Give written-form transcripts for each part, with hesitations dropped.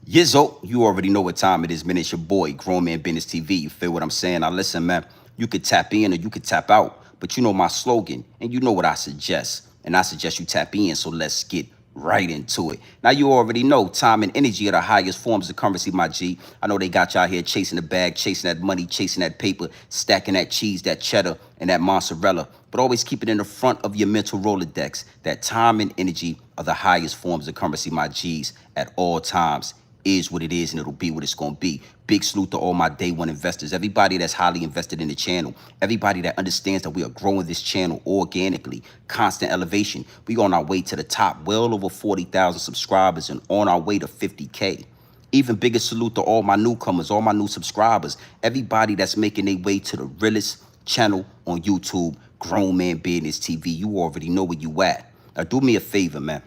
Yizzo, you already know what time it is, man. It's your boy, Grown Man Business TV. You feel what I'm saying? Now listen, man, you could tap in or you could tap out, but you know my slogan, and you know what I suggest. And I suggest you tap in, so let's get right into it. Now you already know time and energy are the highest forms of currency, my G. I know they got y'all here chasing the bag, chasing that money, chasing that paper, stacking that cheese, that cheddar, and that mozzarella. But always keep it in the front of your mental Rolodex that time and energy are the highest forms of currency, my G's, at all times. Is what it is, and it'll be what it's going to be. Big salute to all my day one investors, everybody that's highly invested in the channel, everybody that understands that we are growing this channel organically, constant elevation. We on our way to the top, well over 40,000 subscribers and on our way to 50K. Even bigger salute to all my newcomers, all my new subscribers, everybody that's making their way to the Realest channel on YouTube, Grown Man Business TV. You already know where you at. Now do me a favor, man.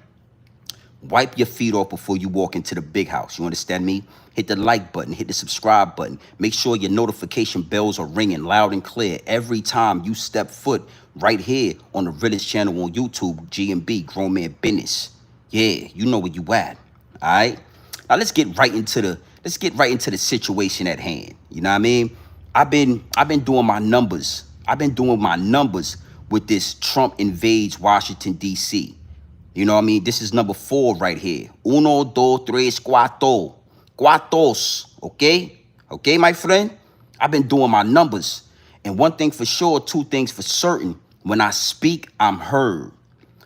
Wipe your feet off before you walk into the big house. You understand me? Hit the like button, hit the subscribe button. Make sure your notification bells are ringing loud and clear every time you step foot right here on the Realest channel on YouTube, GMB, Grown Man Business. Yeah, you know where you at. All right. Now let's get right into the situation at hand. You know what I mean? I've been doing my numbers. I've been doing my numbers with this Trump invades Washington, D.C. You know what I mean? This is number 4 right here. Uno, dos, tres, cuatro. Cuatos. Okay? Okay, my friend? I've been doing my numbers. And one thing for sure, 2 things for certain. When I speak, I'm heard.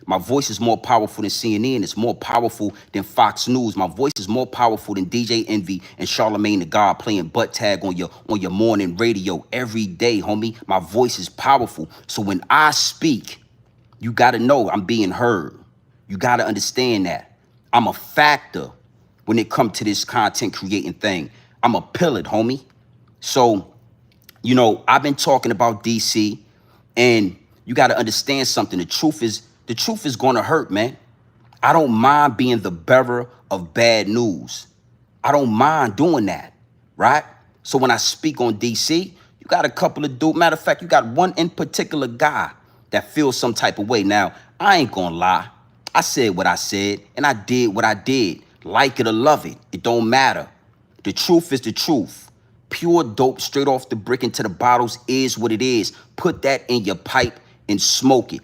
My voice is more powerful than CNN. It's more powerful than Fox News. My voice is more powerful than DJ Envy and Charlemagne the God playing butt tag on your morning radio every day, homie. My voice is powerful. So when I speak, you got to know I'm being heard. You got to understand that. I'm a factor when it comes to this content creating thing. I'm a pillar, homie. So, you know, I've been talking about DC, and you got to understand something. The truth is going to hurt, man. I don't mind being the bearer of bad news. I don't mind doing that, right? So when I speak on DC, you got a couple of dudes. Matter of fact, you got one in particular guy that feels some type of way. Now, I ain't going to lie. I said what I said, and I did what I did. Like it or love it, it don't matter. The truth is the truth. Pure dope straight off the brick into the bottles is what it is. Put that in your pipe and smoke it.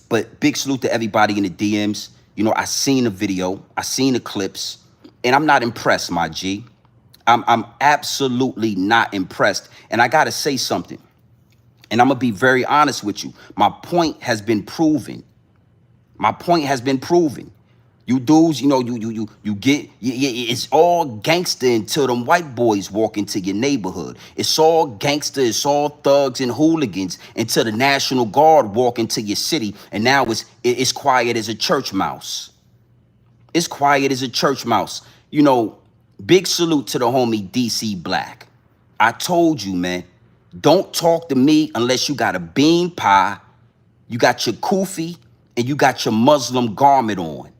But big salute to everybody in the DMs. You know, I seen the video, I seen the clips, and I'm not impressed, my G. I'm absolutely not impressed. And I gotta say something. And I'm gonna be very honest with you. My point has been proven. My point has been proven. You dudes, you know, you get, it's all gangster until them white boys walk into your neighborhood. It's all gangster, it's all thugs and hooligans until the National Guard walk into your city, and now it's quiet as a church mouse. It's quiet as a church mouse. You know, big salute to the homie DC Black. I told you, man, don't talk to me unless you got a bean pie, you got your kufi, and you got your Muslim garment on.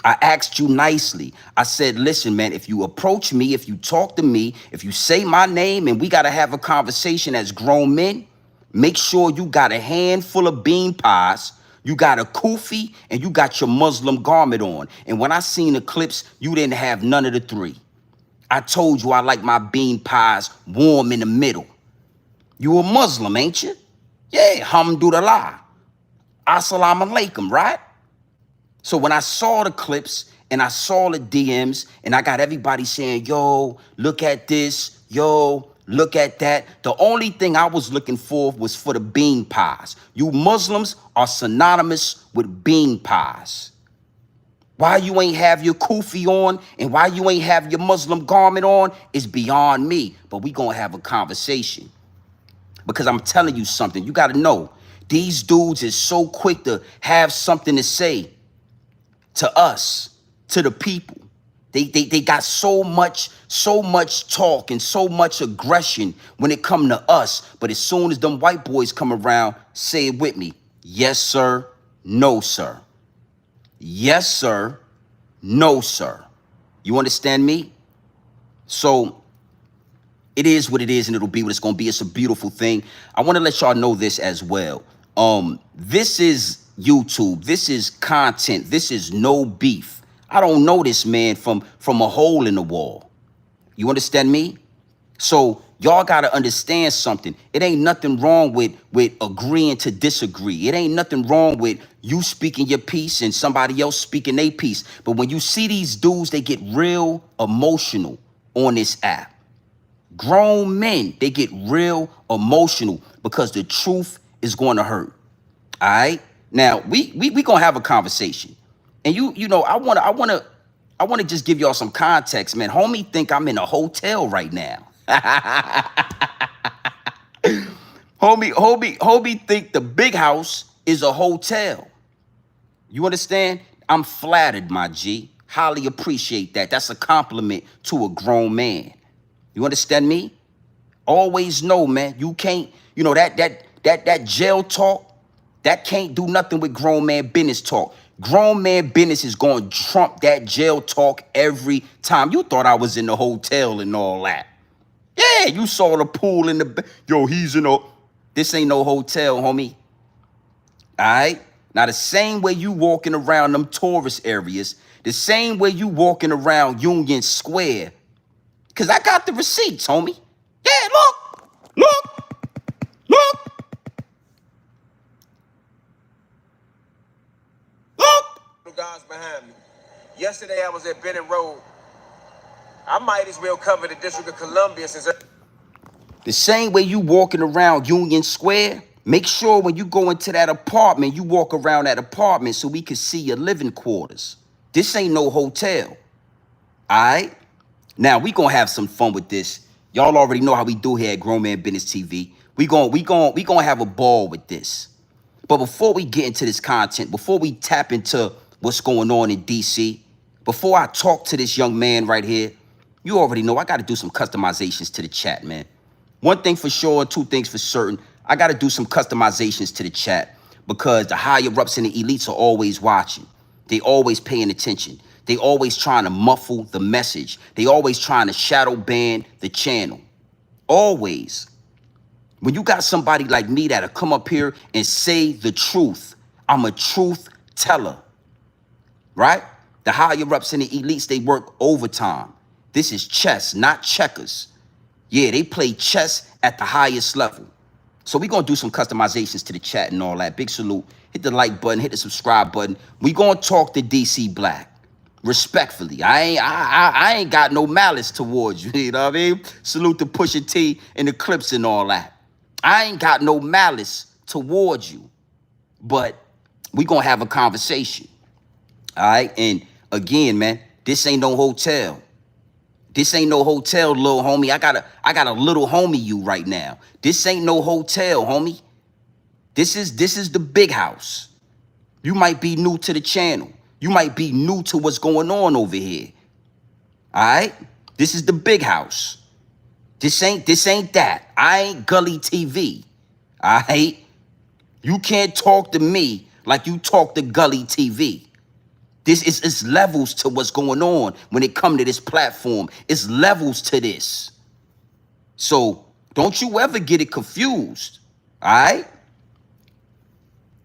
I asked you nicely. I said, listen, man, if you approach me, if you talk to me, if you say my name and we got to have a conversation as grown men, make sure you got a handful of bean pies, you got a kufi, and you got your Muslim garment on. And when I seen the clips, you didn't have none of the 3. I told you I like my bean pies warm in the middle. You a Muslim, ain't you? Yeah, alhamdulillah. Assalamu alaikum, right? So when I saw the clips and I saw the DMs and I got everybody saying, yo, look at this, yo, look at that. The only thing I was looking for was for the bean pies. You Muslims are synonymous with bean pies. Why you ain't have your kufi on and why you ain't have your Muslim garment on is beyond me. But we gonna have a conversation. Because I'm telling you something, you gotta know. These dudes is so quick to have something to say to us, to the people. They got so much talk and so much aggression when it come to us. But as soon as them white boys come around, say it with me. Yes, sir. No, sir. Yes, sir. No, sir. You understand me? So it is what it is, and it'll be what it's going to be. It's a beautiful thing. I want to let y'all know this as well. This is YouTube. This is content. This is no beef. I don't know this man from a hole in the wall. You understand me? So y'all gotta understand something. It ain't nothing wrong with agreeing to disagree. It ain't nothing wrong with you speaking your piece and somebody else speaking their piece. But when you see these dudes, they get real emotional on this app. Grown men, they get real emotional because the truth is going to hurt. All right. Now we gonna have a conversation, and you know I wanna just give y'all some context, man. Homie think I'm in a hotel right now. homie think the big house is a hotel. You understand? I'm flattered, my G. Highly appreciate that. That's a compliment to a grown man. You understand me? Always know, man, you can't, you know, that jail talk, that can't do nothing with grown man business talk. Grown man business is going to trump that jail talk every time. You thought I was in the hotel and all that. Yeah, you saw the pool in the, yo, he's in a, this ain't no hotel, homie. All right? Now, the same way you walking around them tourist areas, the same way you walking around Union Square, because I got the receipts, homie. Yeah, look. Guys behind me. Yesterday I was at Bennett Road. I might as well cover the District of Columbia since... The same way you walking around Union Square, make sure when you go into that apartment, you walk around that apartment so we can see your living quarters. This ain't no hotel. All right? Now, we gonna have some fun with this. Y'all already know how we do here at Grown Man Business TV. We gonna have a ball with this. But before we get into this content, before we tap into what's going on in DC, before I talk to this young man right here, you already know I got to do some customizations to the chat, man. One thing for sure, two things for certain. I got to do some customizations to the chat because the higher ups and the elites are always watching. They always paying attention. They always trying to muffle the message. They always trying to shadow ban the channel. Always. When you got somebody like me that'll come up here and say the truth, I'm a truth teller, right? The higher ups and the elites, they work overtime. This is chess, not checkers. Yeah, they play chess at the highest level. So we're going to do some customizations to the chat and all that. Big salute. Hit the like button, hit the subscribe button. We going to talk to DC Black. Respectfully. I ain't got no malice towards you, you know what I mean? Salute to Pusha T and the Clips and all that. I ain't got no malice towards you, but we gonna have a conversation, all right? And again, man, this ain't no hotel. This ain't no hotel, little homie. I got a little homie you right now. This ain't no hotel, homie. This is the big house. You might be new to the channel. You might be new to what's going on over here, all right? This is the big house. This ain't that. I ain't Gully TV. All right? You can't talk to me like you talk to Gully TV. This is levels to what's going on when it come to this platform. It's levels to this. So don't you ever get it confused. All right?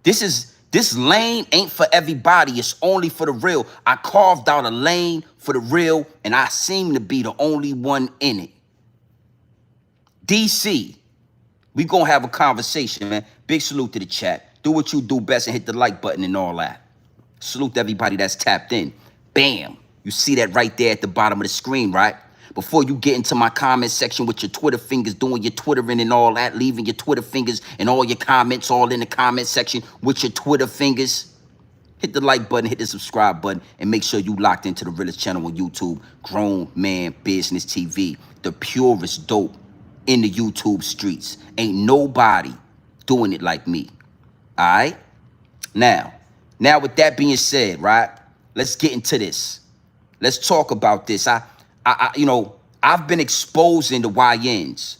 This lane ain't for everybody. It's only for the real. I carved out a lane for the real, and I seem to be the only one in it. DC, we gonna have a conversation, man. Big salute to the chat. Do what you do best and hit the like button and all that. Salute to everybody that's tapped in. Bam. You see that right there at the bottom of the screen, right? Before you get into my comment section with your Twitter fingers, doing your Twittering and all that, leaving your Twitter fingers and all your comments all in the comment section with your Twitter fingers, hit the like button, hit the subscribe button, and make sure you locked into the realest channel on YouTube, Grown Man Business TV, the purest dope in the YouTube streets. Ain't nobody doing it like me. All right? Now with that being said, right? Let's get into this. Let's talk about this. You know, I've been exposing the YNs.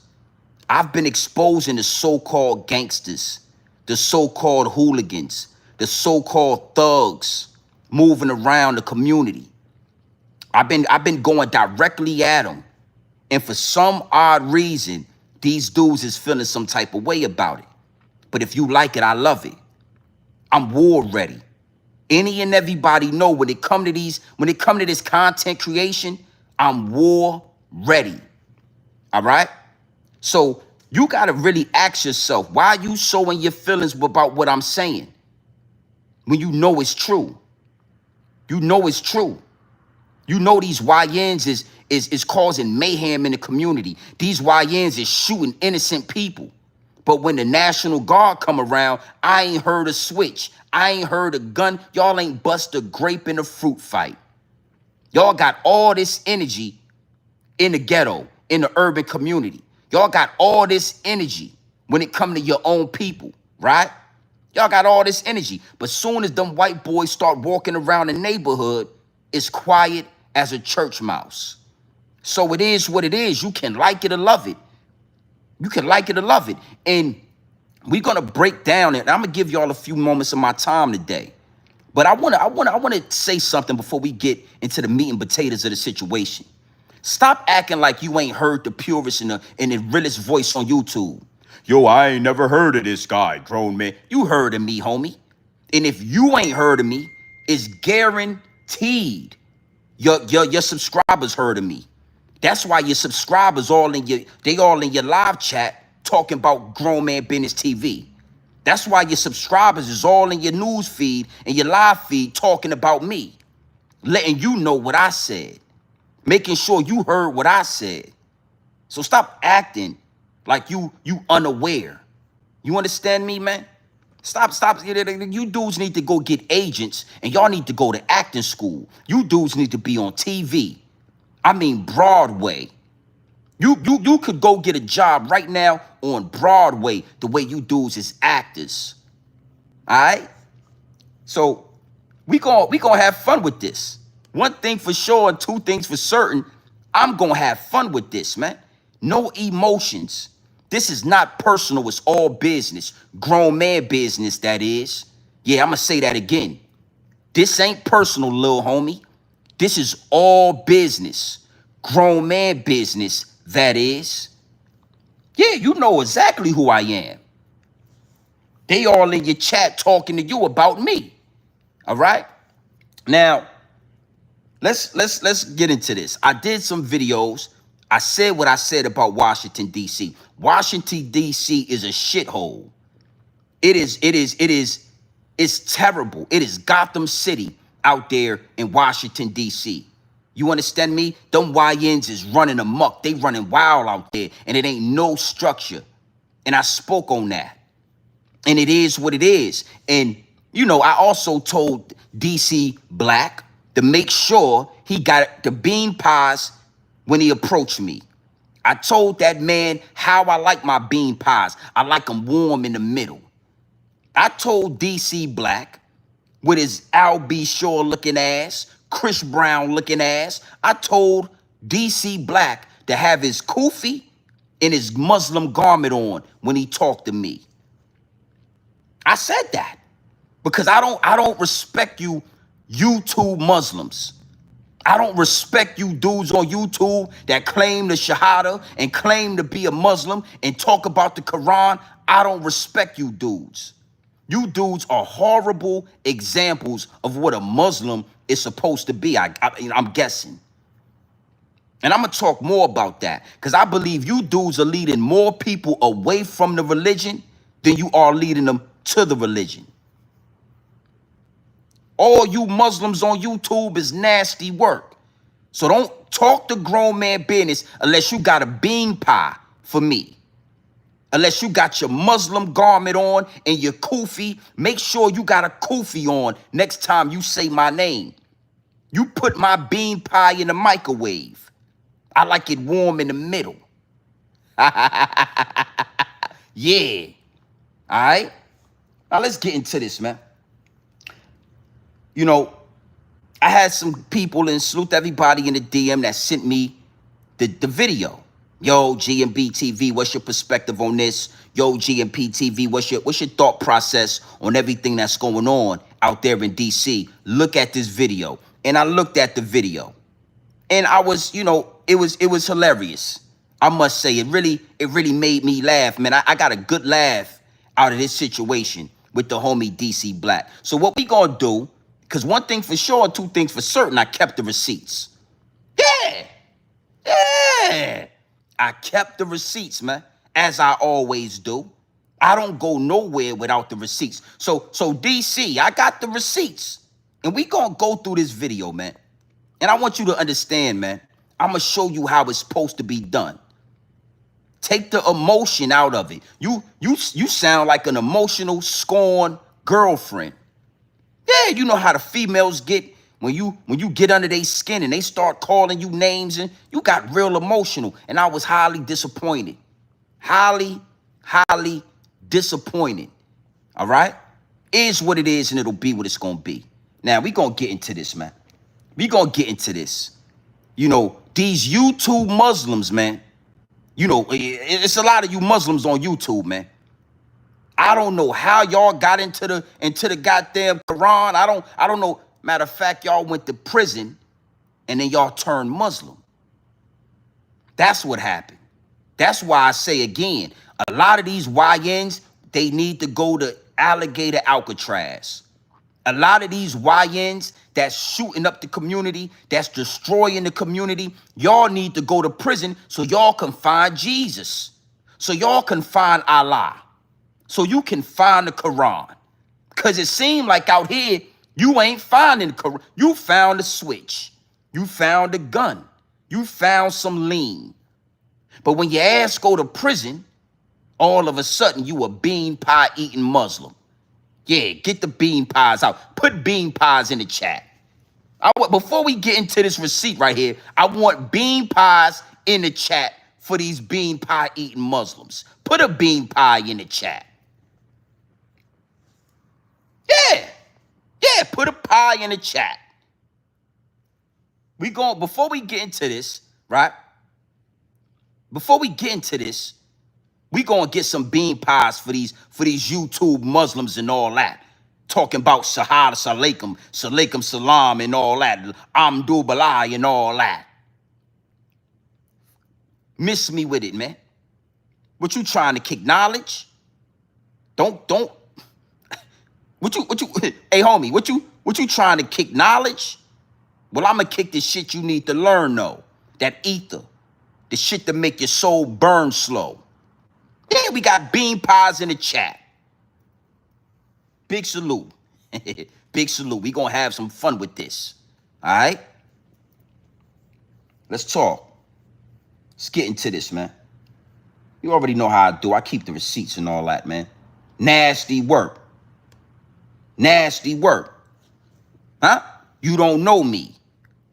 I've been exposing the so-called gangsters, the so-called hooligans, the so-called thugs moving around the community. I've been going directly at them. And for some odd reason, these dudes is feeling some type of way about it. But if you like it, I love it. I'm war ready. Any and everybody know when it come to this content creation, I'm war ready. All right? So you gotta really ask yourself, why are you showing your feelings about what I'm saying when you know it's true? You know it's true. You know these YNs is causing mayhem in the community. These YNs is shooting innocent people. But when the National Guard come around, I ain't heard a switch. I ain't heard a gun. Y'all ain't bust a grape in a fruit fight. Y'all got all this energy in the ghetto, in the urban community. Y'all got all this energy when it come to your own people, right? Y'all got all this energy. But soon as them white boys start walking around the neighborhood, it's quiet as a church mouse. So it is what it is. You can like it or love it. You can like it or love it. And we're gonna break down it. I'm gonna give y'all a few moments of my time today. But I wanna say something before we get into the meat and potatoes of the situation. Stop acting like you ain't heard the purest and the realest voice on YouTube. Yo, I ain't never heard of this guy, grown man. You heard of me, homie. And if you ain't heard of me, it's guaranteed your subscribers heard of me. That's why your subscribers all in your live chat talking about Grown Man Business TV. That's why your subscribers is all in your news feed and your live feed talking about me, letting you know what I said, making sure you heard what I said. So stop acting like you unaware. You understand me, man? Stop. You dudes need to go get agents and y'all need to go to acting school. You dudes need to be on TV. I mean Broadway. You could go get a job right now on Broadway the way you dudes is actors. All right? So we gonna have fun with this. One thing for sure and two things for certain, I'm gonna have fun with this, man. No emotions. This is not personal, it's all business. Grown man business, that is. Yeah, I'm gonna say that again. This ain't personal, little homie. This is all business. Grown man business, that is. Yeah, you know exactly who I am. They all in your chat talking to you about me. All right? Now, let's get into this. I did some videos. I said what I said about Washington, D.C. Washington, D.C. is a shithole. It's terrible. It is Gotham City out there in Washington, D.C. You understand me? Them YNs is running amok. They running wild out there, and it ain't no structure. And I spoke on that. And it is what it is. And, you know, I also told DC Black to make sure he got the bean pies when he approached me. I told that man how I like my bean pies. I like them warm in the middle. I told DC Black with his Al B. Shore looking ass, Chris Brown looking ass, I told DC Black to have his kufi and his Muslim garment on when he talked to me. I said that because I don't respect you YouTube Muslims. I don't respect you dudes on YouTube that claim the Shahada and claim to be a Muslim and talk about the Quran. I don't respect you dudes. You dudes are horrible examples of what a Muslim is supposed to be, I'm guessing. And I'm going to talk more about that because I believe you dudes are leading more people away from the religion than you are leading them to the religion. All you Muslims on YouTube is nasty work. So don't talk to grown man business unless you got a bean pie for me. Unless you got your Muslim garment on and your kufi, make sure you got a kufi on next time you say my name. You put my bean pie in the microwave. I like it warm in the middle. Yeah. All right? Now let's get into this, man. You know, I had some people, and salute everybody in the DM that sent me the video. Yo, GMB TV, what's your perspective on this? Yo, GMP TV, what's your thought process on everything that's going on out there in DC? Look at this video. And I looked at the video. And I was, you know, it was hilarious. I must say, it really made me laugh, man. I got a good laugh out of this situation with the homie DC Black. So what we gonna do Because one thing for sure, two things for certain, I kept the receipts. Yeah. Yeah. I kept the receipts, man, as I always do. I don't go nowhere without the receipts. So DC, I got the receipts. And we gonna go through this video, man. And I want you to understand, man, I'm gonna show you how it's supposed to be done. Take the emotion out of it. You sound like an emotional, scorned girlfriend. Yeah, you know how the females get when you get under their skin and they start calling you names, and you got real emotional. And I was highly disappointed. Highly disappointed. All right? Is what it is, and it'll be what it's gonna be. Now we gonna get into this, man. We gonna get into this. You know, these YouTube Muslims, man. You know, it's a lot of you Muslims on YouTube, man. I don't know how y'all got into the goddamn Quran. I don't know. Matter of fact, y'all went to prison and then y'all turned Muslim. That's what happened. That's why I say again, a lot of these YNs, they need to go to Alligator Alcatraz. A lot of these YNs that's shooting up the community, that's destroying the community, y'all need to go to prison so y'all can find Jesus. So y'all can find Allah. So you can find the Quran. Because it seemed like out here, you ain't finding the Quran. You found the switch. You found the gun. You found some lean. But when your ass go to prison, all of a sudden you a bean pie eating Muslim. Yeah, get the bean pies out. Put bean pies in the chat. Before we get into this receipt right here, I want bean pies in the chat for these bean pie eating Muslims. Put a bean pie in the chat. Yeah, put a pie in the chat. Before we get into this, right? Before we get into this, we gonna get some bean pies for these YouTube Muslims and all that. Talking about Sahara Salaikum, Salaikum Salam and all that. Amdu Balai and all that. Miss me with it, man. What you trying to kick knowledge? Don't. What you, hey homie, what you trying to kick knowledge? Well, I'ma kick the shit you need to learn though. That ether. The shit that make your soul burn slow. Yeah, we got bean pies in the chat. Big salute. Big salute. We gonna have some fun with this. All right? Let's talk. Let's get into this, man. You already know how I do. I keep the receipts and all that, man. Nasty work. Nasty work. Huh? You don't know me.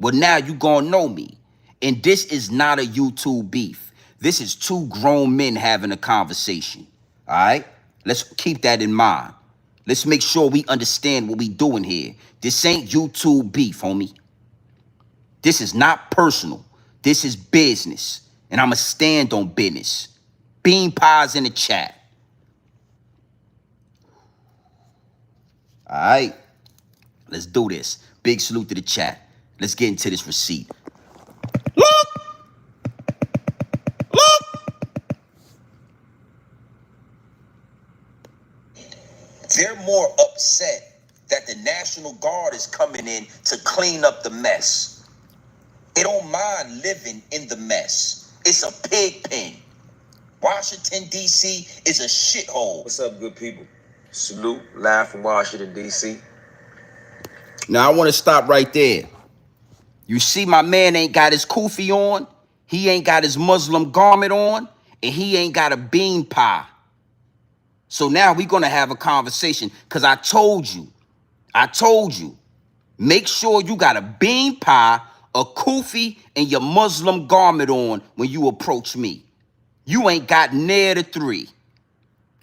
Well, now you gonna know me. And this is not a YouTube beef. This is two grown men having a conversation. All right? Let's keep that in mind. Let's make sure we understand what we doing here. This ain't YouTube beef, homie. This is not personal. This is business. And I'ma stand on business. Bean pies in the chat. All right? Let's do this. Big salute to the chat. Let's get into this receipt. Look! They're more upset that the National Guard is coming in to clean up the mess. They don't mind living in the mess. It's a pig pen. Washington, D.C. is a shithole. What's up, good people? Salute, live from Washington, D.C. Now, I want to stop right there. You see my man ain't got his kufi on, he ain't got his Muslim garment on, and he ain't got a bean pie. So now we're going to have a conversation because I told you, make sure you got a bean pie, a kufi, and your Muslim garment on when you approach me. You ain't got near the three.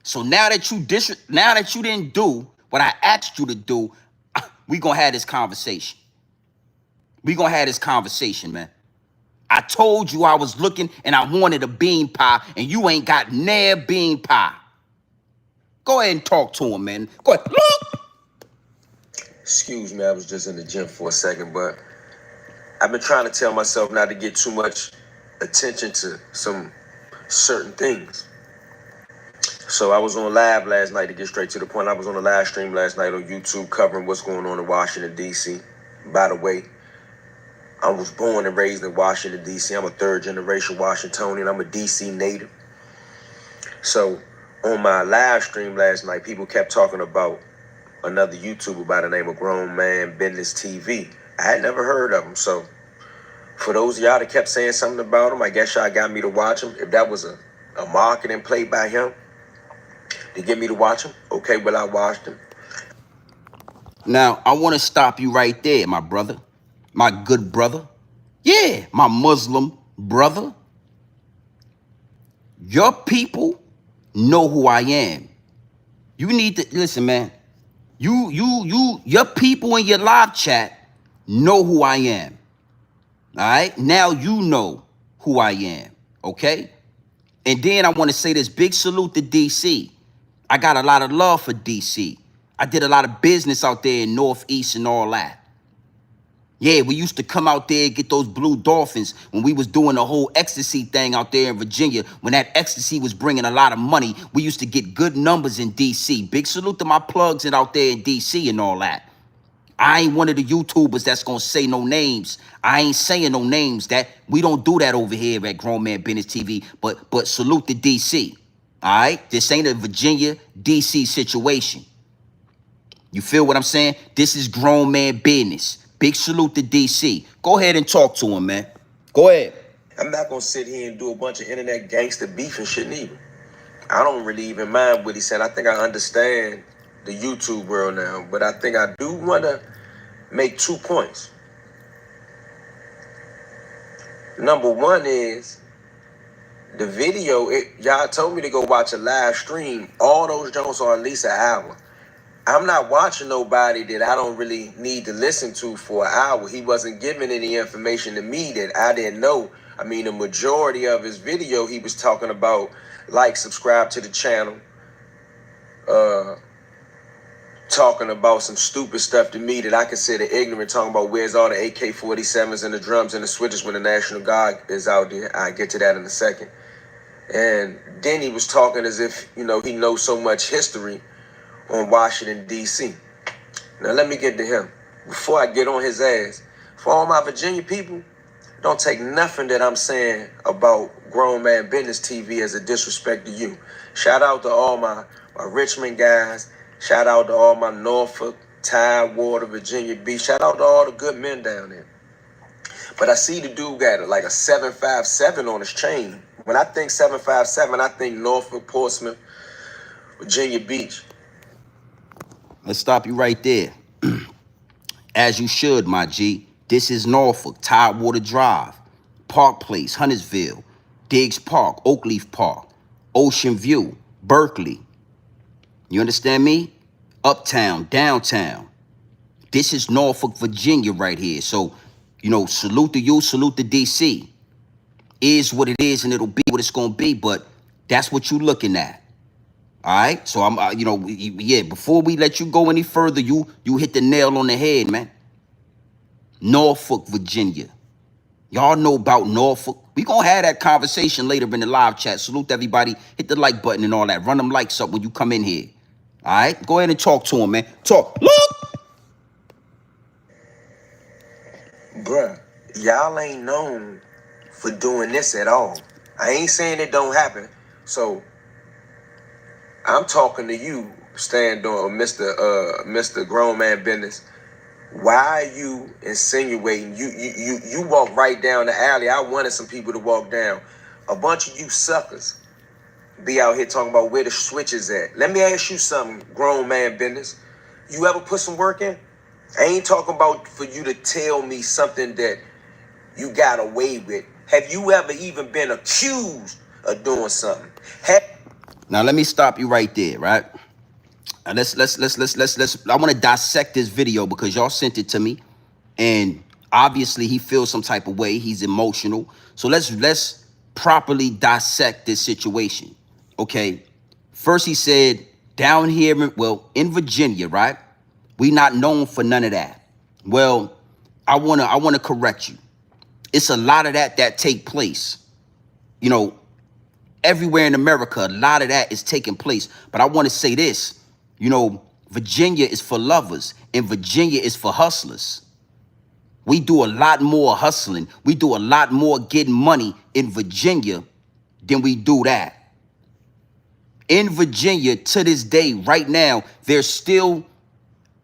So now that you didn't do what I asked you to do, we going to have this conversation. We going to have this conversation, man. I told you I was looking and I wanted a bean pie, and you ain't got near bean pie. Go ahead and talk to him, man. Go ahead. Look! Excuse me, I was just in the gym for a second, but I've been trying to tell myself not to get too much attention to some certain things. So I was on live last night, to get straight to the point. I was on a live stream last night on YouTube covering what's going on in Washington, D.C. By the way, I was born and raised in Washington, D.C. I'm a third generation Washingtonian. I'm a D.C. native. So on my live stream last night, people kept talking about another YouTuber by the name of Grown Man Business TV. I had never heard of him. So for those of y'all that kept saying something about him, I guess y'all got me to watch him. If that was a marketing play by him to get me to watch him, okay, well, I watched him. Now, I want to stop you right there, my brother, my good brother. Yeah, my Muslim brother. Your people know who I am. You need to listen, man. Your people in your live chat know who I am. All right? Now you know who I am, okay? And then I want to say this big salute to DC. I got a lot of love for DC. I did a lot of business out there in Northeast and all that. Yeah, we used to come out there and get those blue dolphins when we was doing the whole ecstasy thing out there in Virginia. When that ecstasy was bringing a lot of money, we used to get good numbers in DC. Big salute to my plugs and out there in DC and all that. I ain't one of the YouTubers that's gonna say no names. I ain't saying no names. That we don't do that over here at Grown Man Business TV. But salute to DC. All right, this ain't a Virginia DC situation. You feel what I'm saying? This is Grown Man Business. Big salute to DC. Go ahead and talk to him, man. Go ahead. I'm not gonna sit here and do a bunch of internet gangster beef and shit neither. I don't really even mind what he said. I think I understand the YouTube world now, but I think I do want to make 2 points. Number one is the video. Y'all told me to go watch a live stream. All those Jones are at least an hour. I'm not watching nobody that I don't really need to listen to for an hour. He wasn't giving any information to me that I didn't know. I mean, the majority of his video, he was talking about like, subscribe to the channel, talking about some stupid stuff to me that I consider ignorant, talking about where's all the AK-47s and the drums and the switches when the National Guard is out there. I'll get to that in a second. And then he was talking as if, he knows so much history on Washington, D.C. Now, let me get to him. Before I get on his ass, for all my Virginia people, don't take nothing that I'm saying about Grown Man Business TV as a disrespect to you. Shout out to all my Richmond guys. Shout out to all my Norfolk, Tidewater, Virginia Beach. Shout out to all the good men down there. But I see the dude got like a 757 on his chain. When I think 757, I think Norfolk, Portsmouth, Virginia Beach. Let's stop you right there. As you should, my G. This is Norfolk, Tidewater Drive, Park Place, Huntersville, Diggs Park, Oakleaf Park, Ocean View, Berkeley. You understand me? Uptown, downtown. This is Norfolk, Virginia right here. So, salute to you, salute to DC. Is what it is and it'll be what it's going to be, but that's what you're looking at. All right, so I'm, before we let you go any further, you hit the nail on the head, man. Norfolk, Virginia. Y'all know about Norfolk. We gonna have that conversation later in the live chat. Salute to everybody. Hit the like button and all that. Run them likes up when you come in here. All right, go ahead and talk to him, man. Talk. Look. Bruh, y'all ain't known for doing this at all. I ain't saying it don't happen. So I'm talking to you, Stan Dorn, Mr. Grown Man Business. Why are you insinuating? You walk right down the alley. I wanted some people to walk down. A bunch of you suckers be out here talking about where the switch is at. Let me ask you something, Grown Man Business. You ever put some work in? I ain't talking about for you to tell me something that you got away with. Have you ever even been accused of doing something? Now let me stop you right there, right? Now let's I want to dissect this video because y'all sent it to me, and obviously he feels some type of way. He's emotional. So let's properly dissect this situation. Okay. First he said down here, in Virginia, right? We not known for none of that. Well, I wanna correct you. It's a lot of that take place. Everywhere in America, a lot of that is taking place. But I want to say this, you know, Virginia is for lovers and Virginia is for hustlers. We do a lot more hustling. We do a lot more getting money in Virginia than we do that. In Virginia, to this day, right now, there's still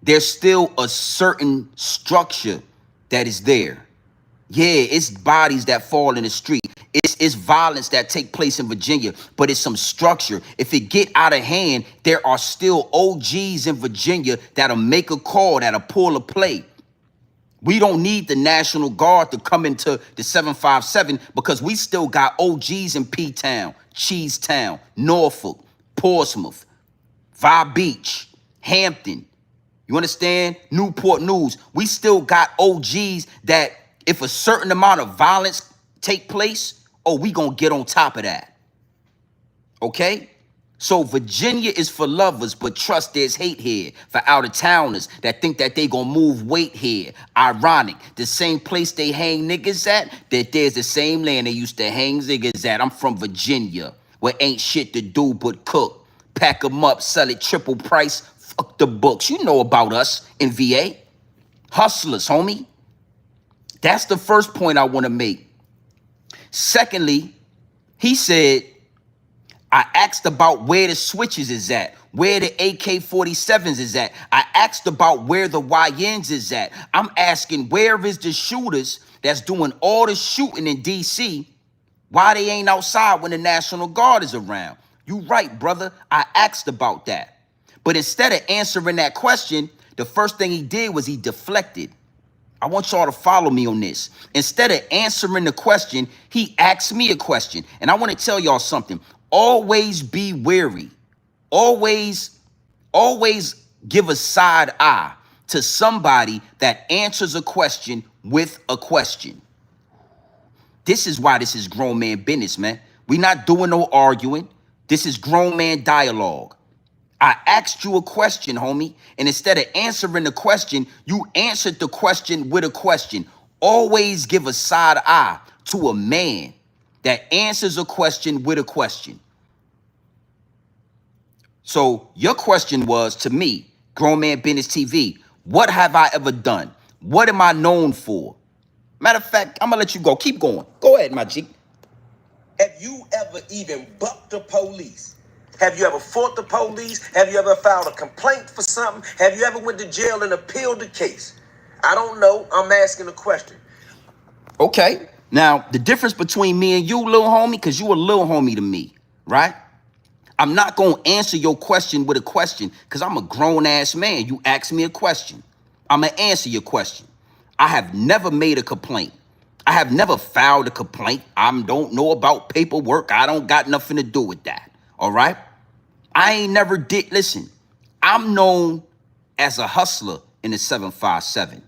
a certain structure that is there. Yeah, it's bodies that fall in the street. It's violence that take place in Virginia, but it's some structure. If it get out of hand, there are still OGs in Virginia that'll make a call, that'll pull a play. We don't need the National Guard to come into the 757 because we still got OGs in P-Town, Cheesetown, Norfolk, Portsmouth, Vi Beach, Hampton. You understand? Newport News. We still got OGs that if a certain amount of violence take place, oh, we gonna get on top of that. Okay? So Virginia is for lovers, but trust there's hate here for out-of-towners that think that they gonna move weight here. Ironic, the same place they hang niggas at, that there's the same land they used to hang niggas at. I'm from Virginia, where ain't shit to do but cook. Pack them up, sell it triple price, fuck the books. You know about us in VA. Hustlers, homie. That's the first point I wanna make. Secondly, he said, I asked about where the switches is at, where the AK-47s is at. I asked about where the YNs is at. I'm asking where is the shooters that's doing all the shooting in DC, why they ain't outside when the National Guard is around? You right, brother. I asked about that. But instead of answering that question, the first thing he did was he deflected. I want y'all to follow me on this. Instead of answering the question, he asked me a question. And I want to tell y'all something. Always be wary. Always give a side eye to somebody that answers a question with a question. This is why this is grown man business, man. We not doing no arguing. This is grown man dialogue. I asked you a question, homie, and instead of answering the question, you answered the question with a question. Always give a side eye to a man that answers a question with a question. So your question was to me, Grown Man Business TV, what have I ever done? What am I known for? Matter of fact, I'm gonna let you go. Keep going. Go ahead, my G. Have you ever even bucked the police? Have you ever fought the police? Have you ever filed a complaint for something? Have you ever went to jail and appealed the case? I don't know. I'm asking a question. Okay. Now, the difference between me and you, little homie, because you a little homie to me, right? I'm not going to answer your question with a question because I'm a grown-ass man. You ask me a question. I'm going to answer your question. I have never made a complaint. I have never filed a complaint. I don't know about paperwork. I don't got nothing to do with that, all right? I ain't never did. Listen, I'm known as a hustler in the 757.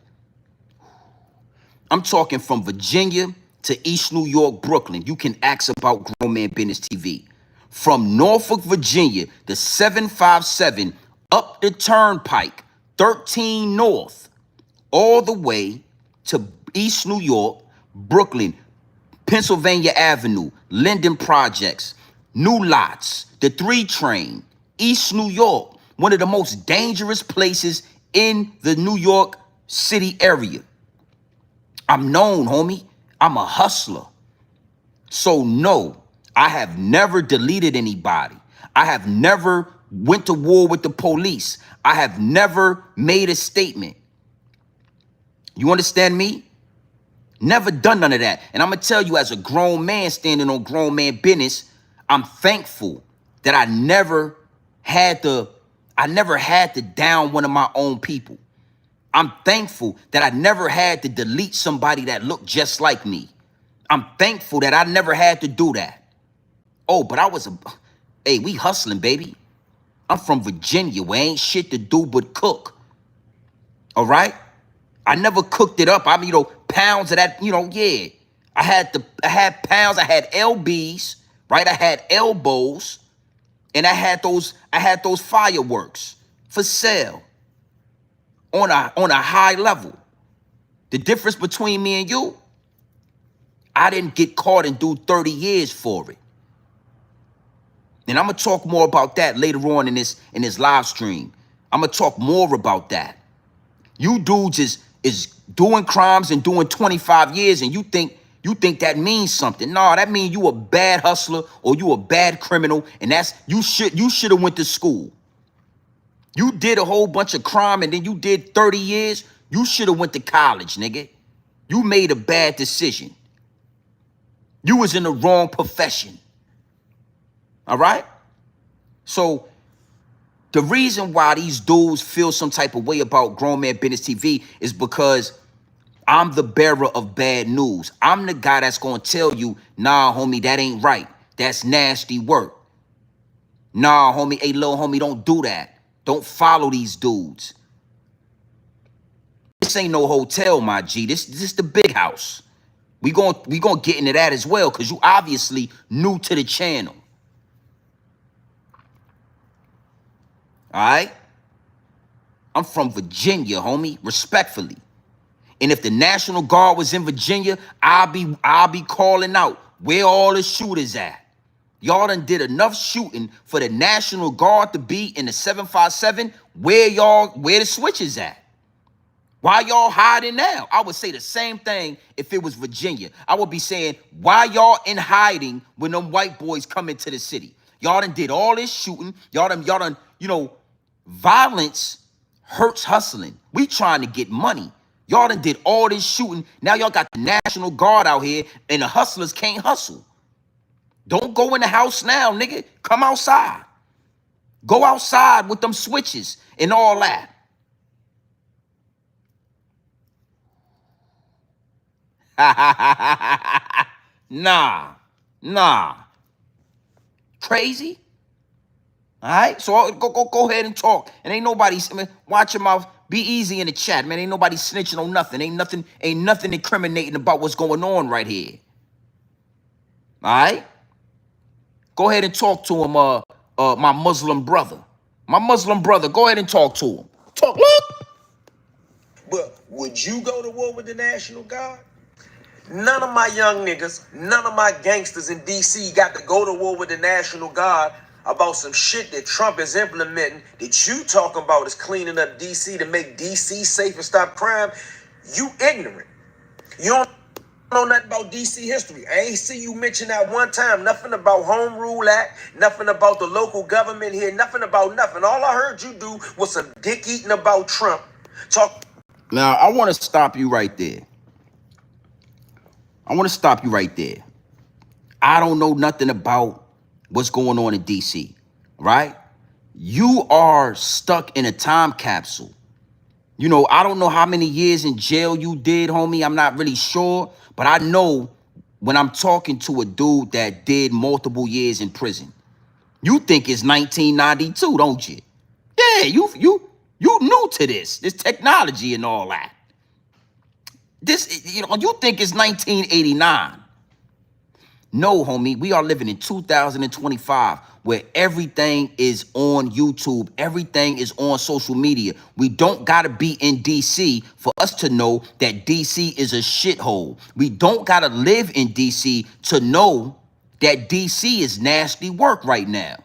I'm talking from Virginia to East New York, Brooklyn. You can ask about Grown Man Business TV. From Norfolk, Virginia, the 757 up the turnpike, 13 North, all the way to East New York, Brooklyn, Pennsylvania Avenue, Linden Projects, New Lots, the 3 train, East New York, one of the most dangerous places in the New York City area. I'm known, homie. I'm a hustler. So no, I have never deleted anybody. I have never went to war with the police. I have never made a statement. You understand me? Never done none of that. And I'm going to tell you, as a grown man standing on grown man business, I'm thankful that I never had to down one of my own people. I'm thankful that I never had to delete somebody that looked just like me. I'm thankful that I never had to do that. Oh, but hey, we hustling, baby. I'm from Virginia where ain't shit to do but cook. All right? I never cooked it up. I mean, pounds of that, yeah. I had pounds, I had LBs, right? I had elbows, and I had those fireworks for sale on a high level. The difference between me and you, I didn't get caught and do 30 years for it. And I'm gonna talk more about that later on in this live stream. I'm gonna talk more about that. You dudes is doing crimes and doing 25 years, and you think that means something. No, that means you a bad hustler or you a bad criminal, and that's you should have went to school. You did a whole bunch of crime and then you did 30 years. You should have went to college, nigga. You made a bad decision. You was in the wrong profession. All right? So the reason why these dudes feel some type of way about Grown Man Business TV is because I'm the bearer of bad news. I'm the guy that's going to tell you, nah, homie, that ain't right. That's nasty work. Nah, homie, hey, little homie, don't do that. Don't follow these dudes. This ain't no hotel, my G. This is the big house. We gonna get into that as well, because you obviously new to the channel. All right? I'm from Virginia, homie, respectfully. And if the National Guard was in Virginia, I'll be calling out where all the shooters at. Y'all done did enough shooting for the National Guard to be in the 757. Where the switches at? Why y'all hiding now? I would say the same thing if it was Virginia. I would be saying, why y'all in hiding when them white boys come into the city? Y'all done did all this shooting. Y'all done, violence hurts hustling. We trying to get money. Y'all done did all this shooting. Now y'all got the National Guard out here and the hustlers can't hustle. Don't go in the house now, nigga. Come outside. Go outside with them switches and all that. Nah. Crazy? All right? So go ahead and talk. And ain't nobody, watch your mouth. Be easy in the chat, man. Ain't nobody snitching on nothing. Ain't nothing incriminating about what's going on right here. All right? Go ahead and talk to him, my Muslim brother. My Muslim brother, go ahead and talk to him. Talk, look. But would you go to war with the National Guard? None of my young niggas, none of my gangsters in DC got to go to war with the National Guard about some shit that Trump is implementing that you talking about is cleaning up DC to make DC safe and stop crime. You ignorant. You don't know nothing about DC history. I ain't see you mention that one time. Nothing about Home Rule Act, nothing about the local government here, nothing about nothing. All I heard you do was some dick eating about Trump. Talk. Now, I want to stop you right there. I don't know nothing about what's going on in DC, right? You are stuck in a time capsule. I don't know how many years in jail you did, homie. I'm not really sure. But I know when I'm talking to a dude that did multiple years in prison. You think it's 1992, don't you? Yeah, you new to this technology and all that. You think it's 1989. No, homie, we are living in 2025 where everything is on YouTube. Everything is on social media. We don't got to be in DC for us to know that DC is a shithole. We don't got to live in DC to know that DC is nasty work right now.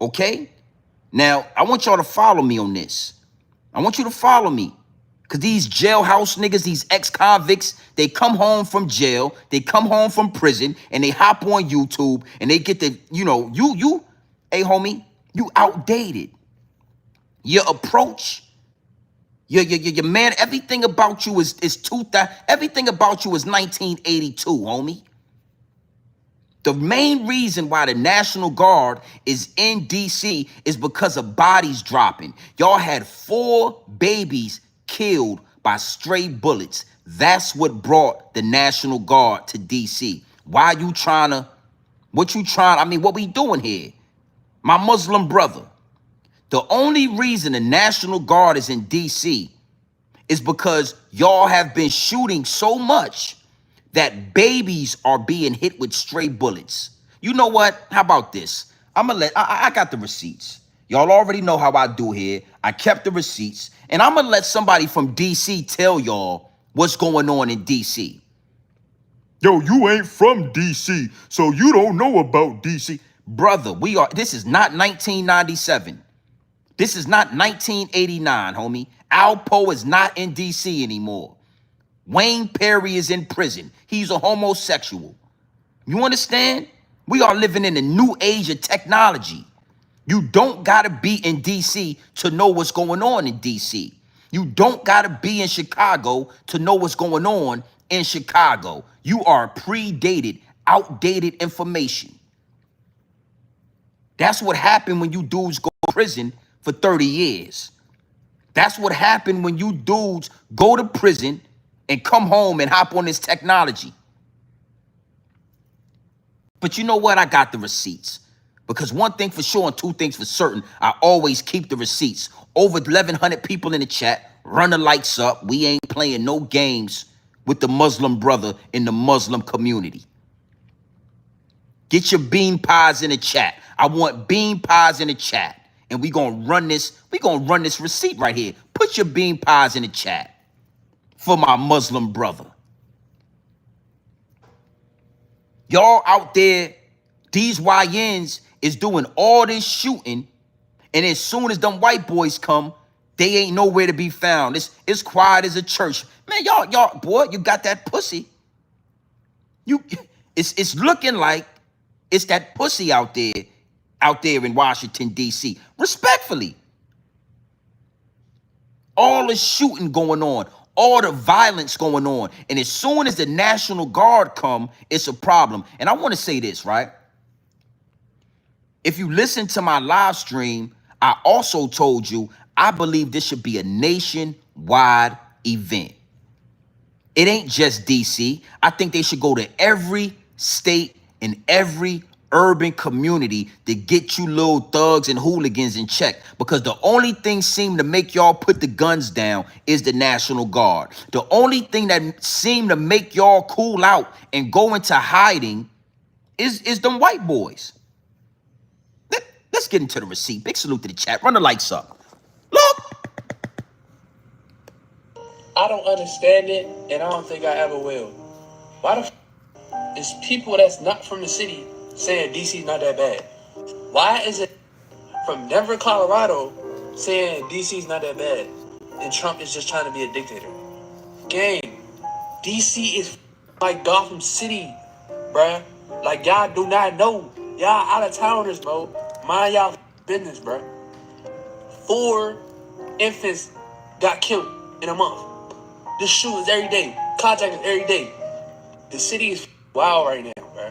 Okay? Now, I want y'all to follow me on this. I want you to follow me. Because these jailhouse niggas, these ex-convicts, they come home from jail, they come home from prison, and they hop on YouTube, and they get the, hey, homie, you outdated. Your approach, your man, everything about you is 2000, everything about you is 1982, homie. The main reason why the National Guard is in DC is because of bodies dropping. Y'all had 4 babies killed by stray bullets. That's what brought the National Guard to DC. What we doing here? My Muslim brother, the only reason the National Guard is in DC is because y'all have been shooting so much that babies are being hit with stray bullets. You know what? How about this? I got the receipts. Y'all already know how I do here. I kept the receipts. And I'm going to let somebody from DC tell y'all what's going on in DC. Yo, you ain't from DC, so you don't know about DC. Brother, this is not 1997. This is not 1989, homie. Alpo is not in DC anymore. Wayne Perry is in prison. He's a homosexual. You understand? We are living in a new age of technology. You don't gotta be in DC to know what's going on in DC. You don't gotta be in Chicago to know what's going on in Chicago. You are predated, outdated information. That's what happened when you dudes go to prison for 30 years. That's what happened when you dudes go to prison and come home and hop on this technology. But you know what? I got the receipts. Because one thing for sure and two things for certain, I always keep the receipts. Over 1,100 people in the chat. Run the likes up. We ain't playing no games with the Muslim brother in the Muslim community. Get your bean pies in the chat. I want bean pies in the chat. And we gonna run this receipt right here. Put your bean pies in the chat for my Muslim brother. Y'all out there, these YNs is doing all this shooting, and as soon as them white boys come, they ain't nowhere to be found. It's quiet as a church. Man, y'all, boy, you got that pussy. It's looking like it's that pussy out there in Washington, D.C. Respectfully. All the shooting going on, all the violence going on. And as soon as the National Guard come, it's a problem. And I want to say this, right? If you listen to my live stream, I also told you I believe this should be a nationwide event. It ain't just DC. I think they should go to every state and every urban community to get you little thugs and hooligans in check, because the only thing seem to make y'all put the guns down is the National Guard. The only thing that seem to make y'all cool out and go into hiding is them white boys. Let's get into the receipt. Big salute to the chat. Run the lights up. Look. I don't understand it, and I don't think I ever will. Why the is people that's not from the city saying DC's not that bad? Why is it from Denver, Colorado saying DC's not that bad and Trump is just trying to be a dictator? Gang, DC is like Gotham City, bruh. Like, y'all do not know. Y'all out of towners, bro. Mind y'all business, bruh. 4 infants got killed in a month. This shootings every day. Contacting every day. The city is wild right now, bro.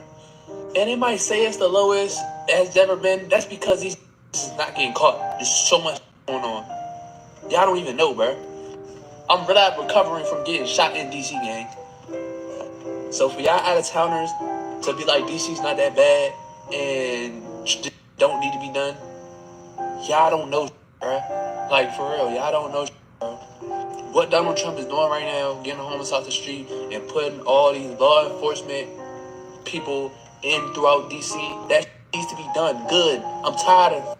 And it might say it's the lowest it's ever been. That's because these is not getting caught. There's so much going on. Y'all don't even know, bro. I'm really recovering from getting shot in DC, gang. So for y'all out of towners to be like DC's not that bad and don't need to be done, y'all don't know, bro. Like, for real, y'all don't know, bro. What Donald Trump is doing right now, getting the homeless off the street and putting all these law enforcement people in throughout DC, that needs to be done good. I'm tired of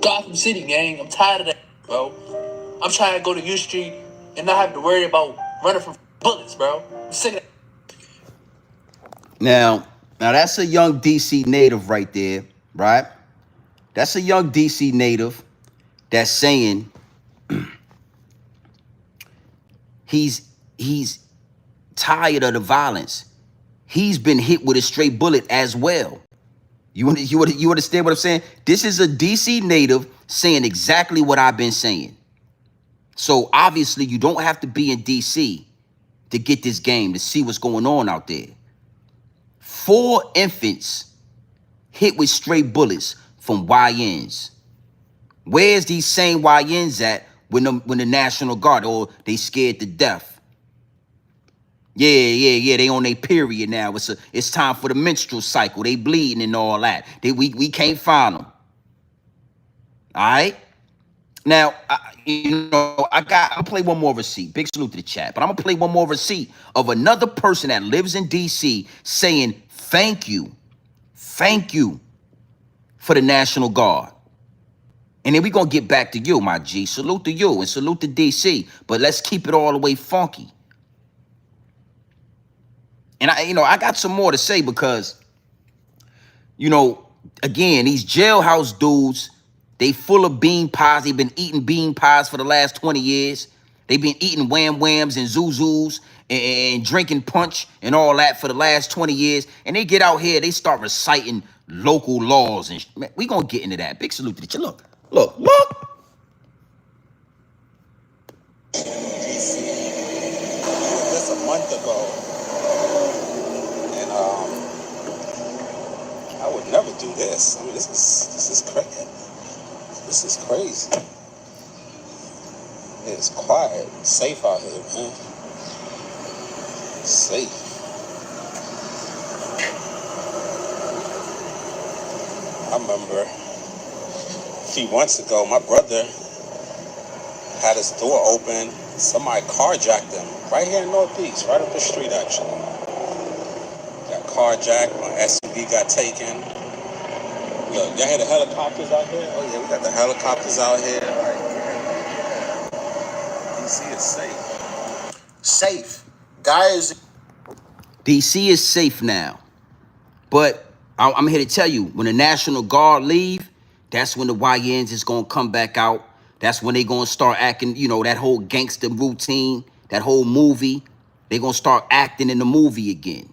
Gotham City, gang. I'm tired of that, bro. I'm trying to go to U Street and not have to worry about running from bullets, bro. I'm sick of that. Now that's a young DC native right there, right? That's a young DC native that's saying he's tired of the violence. He's been hit with a straight bullet as well. You understand what I'm saying? This is a DC native saying exactly what I've been saying. So obviously you don't have to be in DC to get this game, to see what's going on out there. 4 infants hit with straight bullets from YNs. Where's these same YNs at when the National Guard, or they scared to death? Yeah, they on their period now. It's time for the menstrual cycle. They bleeding and all that. We can't find them. All right? Now, I'll play one more receipt. Big salute to the chat. But I'm going to play one more receipt of another person that lives in D.C. saying, thank you for the National Guard. And then we're going to get back to you, my G. Salute to you and salute to D.C. But let's keep it all the way funky. And I got some more to say, because You know, again, these jailhouse dudes, they full of bean pies. They've been eating bean pies for the last 20 years. They've been eating wham whams and zuzus and drinking punch and all that for the last 20 years. And they get out here, they start reciting local laws. And man, we gonna get into that. Big salute to you. Look, look, look. DC just a month ago, and I would never do this. I mean, this is crazy. This is crazy. It's quiet, safe out here, man. Safe. I remember a few months ago, my brother had his door open. Somebody carjacked him right here in Northeast, right up the street, actually. Got carjacked. My SUV got taken. Look, y'all hear the helicopters out here? Oh yeah, we got the helicopters out here. Right? DC is safe. Safe. Guys. DC is safe now. But I'm here to tell you, when the National Guard leave, that's when the YNs is going to come back out. That's when they going to start acting, you know, that whole gangster routine, that whole movie. They going to start acting in the movie again.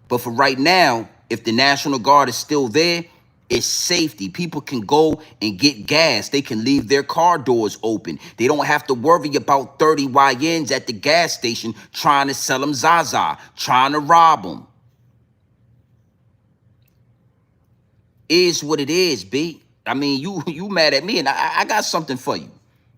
But for right now, if the National Guard is still there, it's safety. People can go and get gas. They can leave their car doors open. They don't have to worry about 30 YNs at the gas station trying to sell them Zaza, trying to rob them. Is what it is, B. I mean, you mad at me, and I got something for you.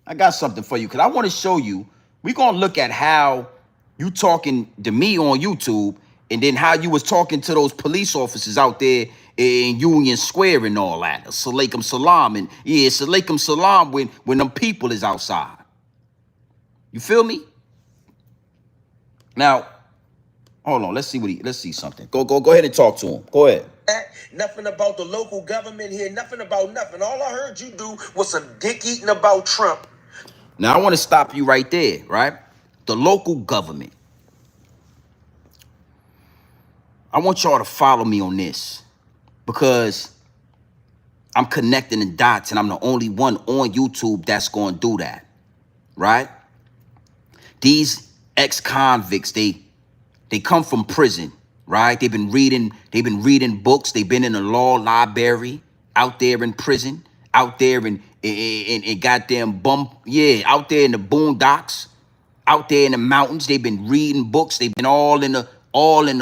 I got something for you, because I want to show you. We're going to look at how you talking to me on YouTube, and then how you was talking to those police officers out there in Union Square and all that. Salaikum salam. And yeah, salaikum salam when them people is outside. You feel me? Now, hold on. Let's see something. Go ahead and talk to him. Go ahead. Nothing about the local government here. Nothing about nothing. All I heard you do was some dick eating about Trump. Now, I want to stop you right there, right? The local government. I want y'all to follow me on this, because I'm connecting the dots, and I'm the only one on YouTube that's going to do that, right? These ex-convicts, they come from prison, right? They've been reading books. They've been in the law library, out there in prison, out there in goddamn out there in the boondocks, out there in the mountains. They've been reading books. They've been all in the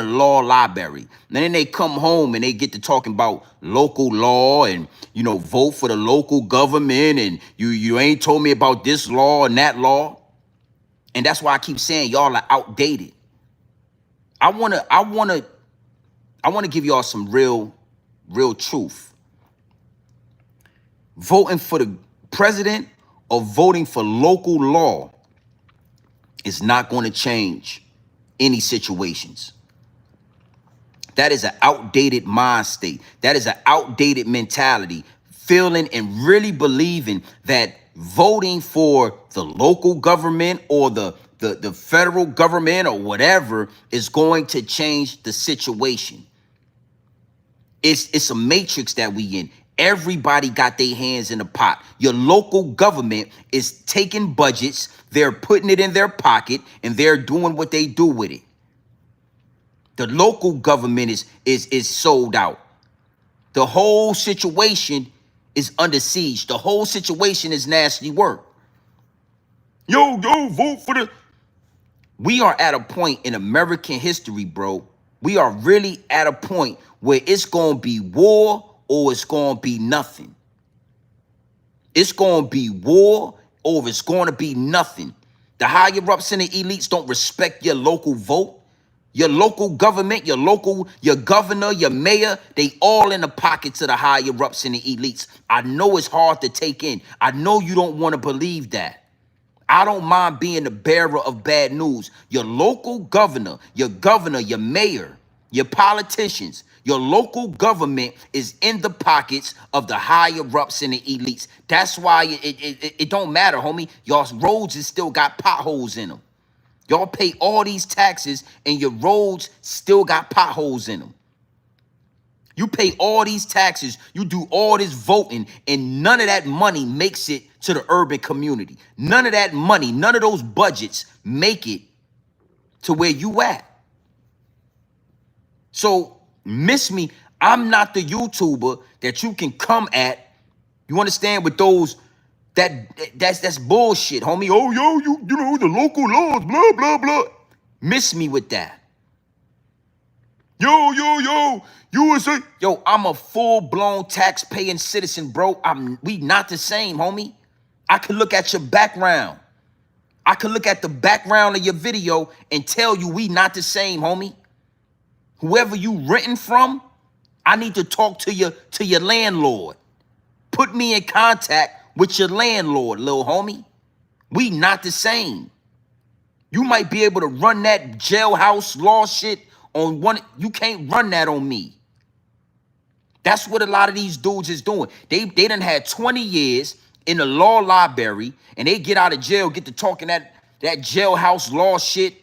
law library. And then they come home and they get to talking about local law and, you know, vote for the local government, and you ain't told me about this law and that law. And that's why I keep saying y'all are outdated. I wanna give y'all some real truth. Voting for the president or voting for local law is not going to change any situations. That is an outdated mind state. That is an outdated mentality. Feeling and really believing that voting for the local government or the federal government or whatever is going to change the situation. It's a matrix that we in. Everybody got their hands in the pot. Your local government is taking budgets, they're putting it in their pocket, and they're doing what they do with it. The local government is sold out. The whole situation is under siege. The whole situation is nasty work. Yo, vote for the... We are at a point in American history, bro. We are really at a point where it's going to be war or it's going to be nothing. It's going to be war or it's going to be nothing. The higher ups and the elites don't respect your local vote. Your local government, your governor, your mayor, they all in the pockets of the higher ups and the elites. I know it's hard to take in. I know you don't want to believe that. I don't mind being the bearer of bad news. Your local governor, your mayor, your politicians, your local government is in the pockets of the higher ups and the elites. That's why it don't matter, homie. Y'all's roads is still got potholes in them. Y'all pay all these taxes and your roads still got potholes in them. You pay all these taxes, you do all this voting, and none of that money makes it to the urban community. None of that money, none of those budgets make it to where you at. So miss me, I'm not the YouTuber that you can come at. You understand, with those that's bullshit, homie. Oh, yo, you know the local laws, blah blah blah. Miss me with that. Yo, USA. Yo, I'm a full-blown tax-paying citizen, bro. We not the same, homie. I can look at your background. I can look at the background of your video and tell you we not the same, homie. Whoever you renting from, I need to talk to your landlord. Put me in contact with your landlord, little homie. We not the same. You might be able to run that jailhouse law shit on one. You can't run that on me. That's what a lot of these dudes is doing. They done had 20 years in the law library, and they get out of jail, get to talking that jailhouse law shit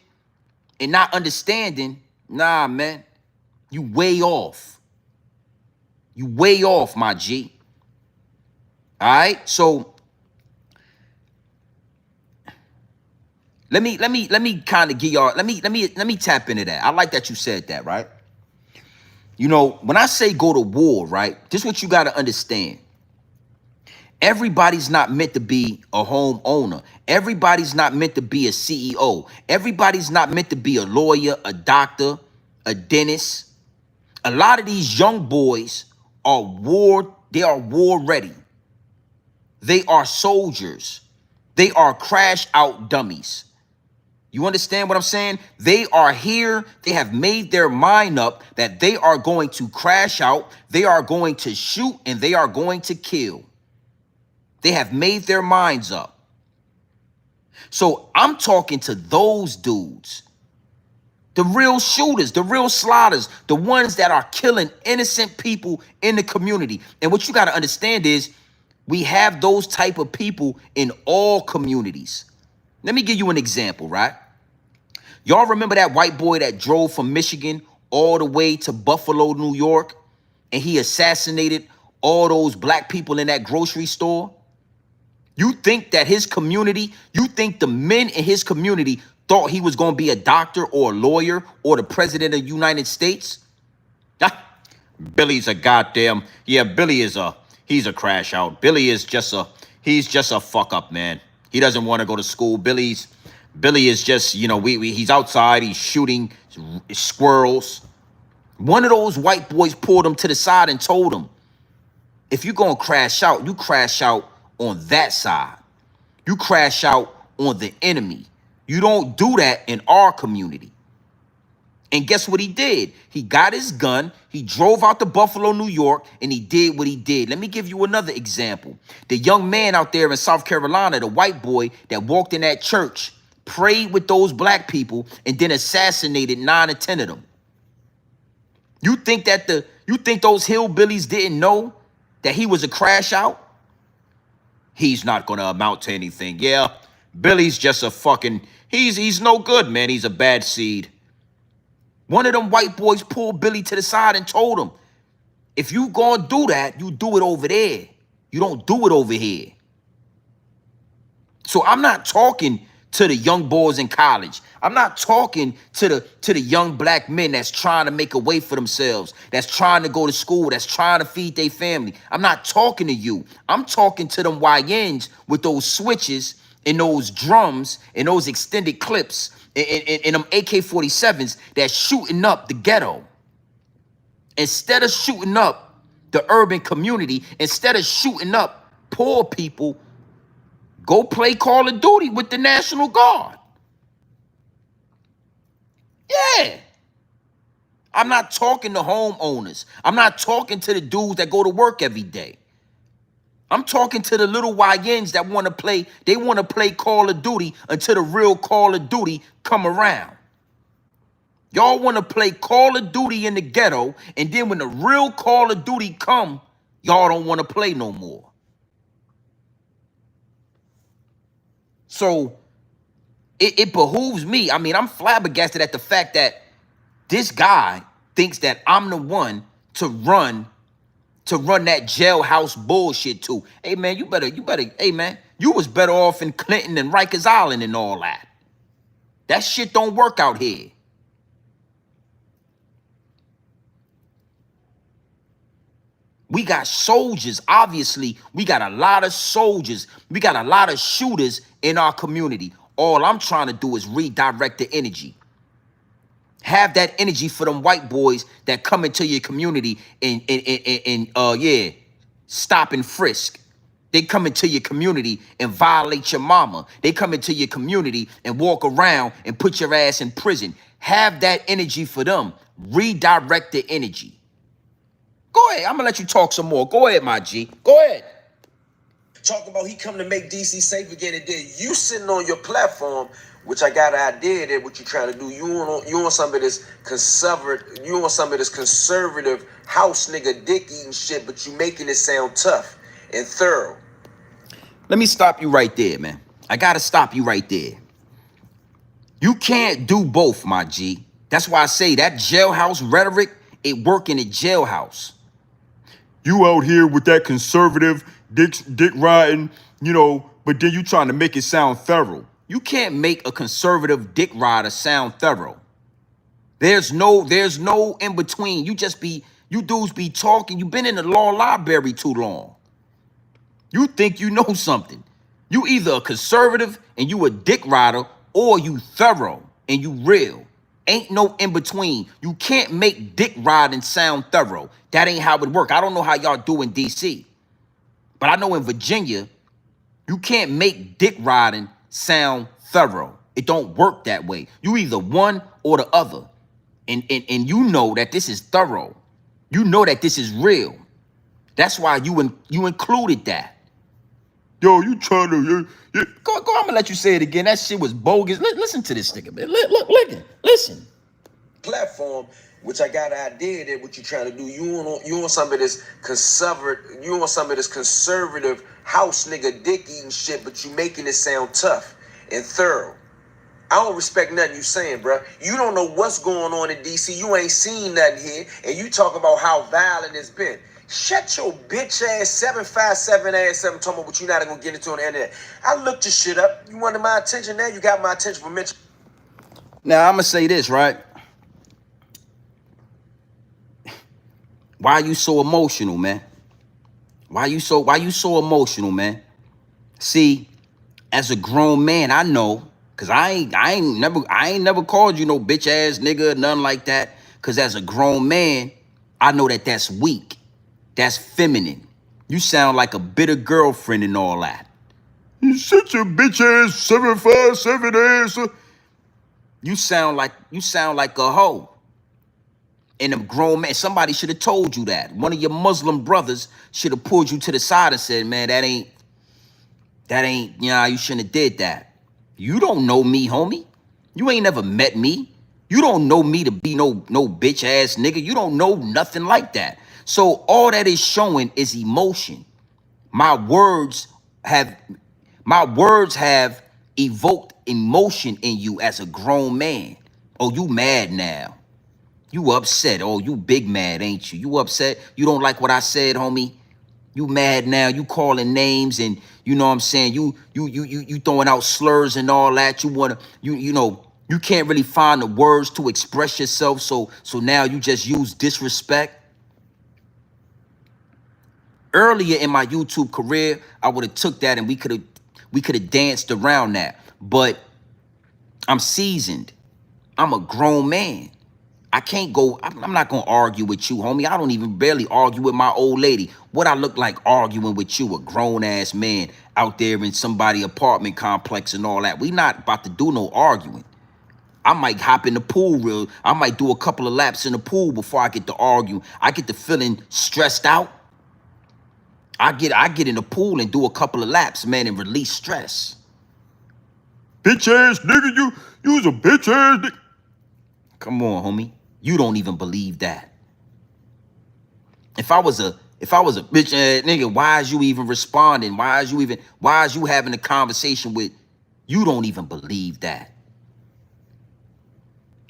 and not understanding. Nah, man, you way off. You way off, my G. All right, so let me kind of give y'all. Let me tap into that. I like that you said that, right? You know, when I say go to war, right? This is what you got to understand. Everybody's not meant to be a homeowner. Everybody's not meant to be a CEO. Everybody's not meant to be a lawyer, a doctor, a dentist. A lot of these young boys are they are war ready. They are soldiers. They are crash out dummies. You understand what I'm saying? They are here. They have made their mind up that they are going to crash out. They are going to shoot and they are going to kill. They have made their minds up. So I'm talking to those dudes, the real shooters, the real slaughters, the ones that are killing innocent people in the community. And what you got to understand is we have those type of people in all communities. Let me give you an example, right? Y'all remember that white boy that drove from Michigan all the way to Buffalo, New York, and he assassinated all those black people in that grocery store? You think that his community, you think the men in his community thought he was going to be a doctor or a lawyer or the president of the United States? Billy's a goddamn, yeah, he's a crash out. Billy is he's just a fuck up, man. He doesn't want to go to school. Billy is just, you know, he's outside, he's shooting squirrels. One of those white boys pulled him to the side and told him, if you're going to crash out, you crash out on that side. You crash out on the enemy. You don't do that in our community. And guess what he did? He got his gun, he drove out to Buffalo, New York, and he did what he did. Let me give you another example. The young man out there in South Carolina, the white boy that walked in that church, prayed with those black people, and then assassinated 9 or 10 of them. You think those hillbillies didn't know that he was a crash out? He's not going to amount to anything. Yeah, Billy's just a fucking, he's no good, man. He's a bad seed. One of them white boys pulled Billy to the side and told him, if you gonna do that, you do it over there. You don't do it over here. So I'm not talking to the young boys in college. I'm not talking to the young black men that's trying to make a way for themselves, that's trying to go to school, that's trying to feed their family. I'm not talking to you. I'm talking to them YNs with those switches and those drums and those extended clips and them AK-47s that's shooting up the ghetto. Instead of shooting up the urban community, instead of shooting up poor people, go play Call of Duty with the National Guard. Yeah. I'm not talking to homeowners. I'm not talking to the dudes that go to work every day. I'm talking to the little YNs that want to play. They want to play Call of Duty until the real Call of Duty come around. Y'all want to play Call of Duty in the ghetto, and then when the real Call of Duty come, y'all don't want to play no more. So it behooves me. I mean, I'm flabbergasted at the fact that this guy thinks that I'm the one to run that jailhouse bullshit too. Hey man, you better, hey man, you was better off in Clinton and Rikers Island and all that. That shit don't work out here. We got soldiers, obviously. We got a lot of soldiers. We got a lot of shooters in our community. All I'm trying to do is redirect the energy. Have that energy for them white boys that come into your community and stop and frisk. They come into your community and violate your mama. They come into your community and walk around and put your ass in prison. Have that energy for them. Redirect the energy. Go ahead. I'm going to let you talk some more. Go ahead, my G. Go ahead. Talking about he come to make DC safe again, and then you sitting on your platform, which I got an idea that what you trying to do. You on some of this conservative, house nigga dick eating shit, but you making it sound tough and thorough. Let me stop you right there, man. I got to stop you right there. You can't do both, my G. That's why I say that jailhouse rhetoric, it work in a jailhouse. You out here with that conservative dick riding, but then you trying to make it sound thorough. You can't make a conservative dick rider sound thorough. There's no in between. You dudes be talking. You've been in the law library too long. You think you know something. You either a conservative and you a dick rider, or you thorough and you real. Ain't no in between. You can't make dick riding sound thorough. That ain't how it work. I don't know how y'all do in DC, but I know in Virginia, you can't make dick riding sound thorough. It don't work that way. You either one or the other. And you know that this is thorough. You know that this is real. That's why you included that. Yo, you trying to... Go, I'm going to let you say it again. That shit was bogus. Listen to this nigga, man. Listen. Platform, which I got an idea that what you trying to do. You on some of this conservative house nigga dick eating shit, but you making it sound tough and thorough. I don't respect nothing you saying, bro. You don't know what's going on in DC. You ain't seen nothing here, and you talk about how violent it's been. Shut your bitch ass 757 ass up talking about what you not gonna get into on the internet. I looked your shit up. You wanted my attention now. You got my attention for mention. Now I'm gonna say this, right? Why are you so emotional, man? Why you so emotional, man? See, as a grown man, I know, cause I ain't never called you no bitch ass nigga or nothing like that. Cause as a grown man, I know that that's weak. That's feminine. You sound like a bitter girlfriend and all that. You such a bitch ass 757 ass. You sound like a hoe. And a grown man, somebody should have told you that. One of your Muslim brothers should have pulled you to the side and said, man, that ain't, you shouldn't have did that. You don't know me, homie. You ain't never met me. You don't know me to be no bitch ass nigga. You don't know nothing like that. So all that is showing is emotion. My words have evoked emotion in you as a grown man. Oh, you mad now. You upset. Oh, you big mad, ain't you? You upset? You don't like what I said, homie? You mad now? You calling names and you know what I'm saying? You throwing out slurs and all that. You can't really find the words to express yourself. So now you just use disrespect. Earlier in my YouTube career, I would have took that and we could have danced around that. But I'm seasoned. I'm a grown man. I can't go, I'm not going to argue with you, homie. I don't even barely argue with my old lady. What I look like arguing with you, a grown-ass man out there in somebody's apartment complex and all that. We not about to do no arguing. I might hop in the pool I might do a couple of laps in the pool before I get to argue. I get to feeling stressed out. I get in the pool and do a couple of laps, man, and release stress. Bitch ass nigga, you was a bitch ass nigga. Come on, homie. You don't even believe that. If I was a bitch ass nigga, why is you even responding? Why is you having a conversation with? You don't even believe that.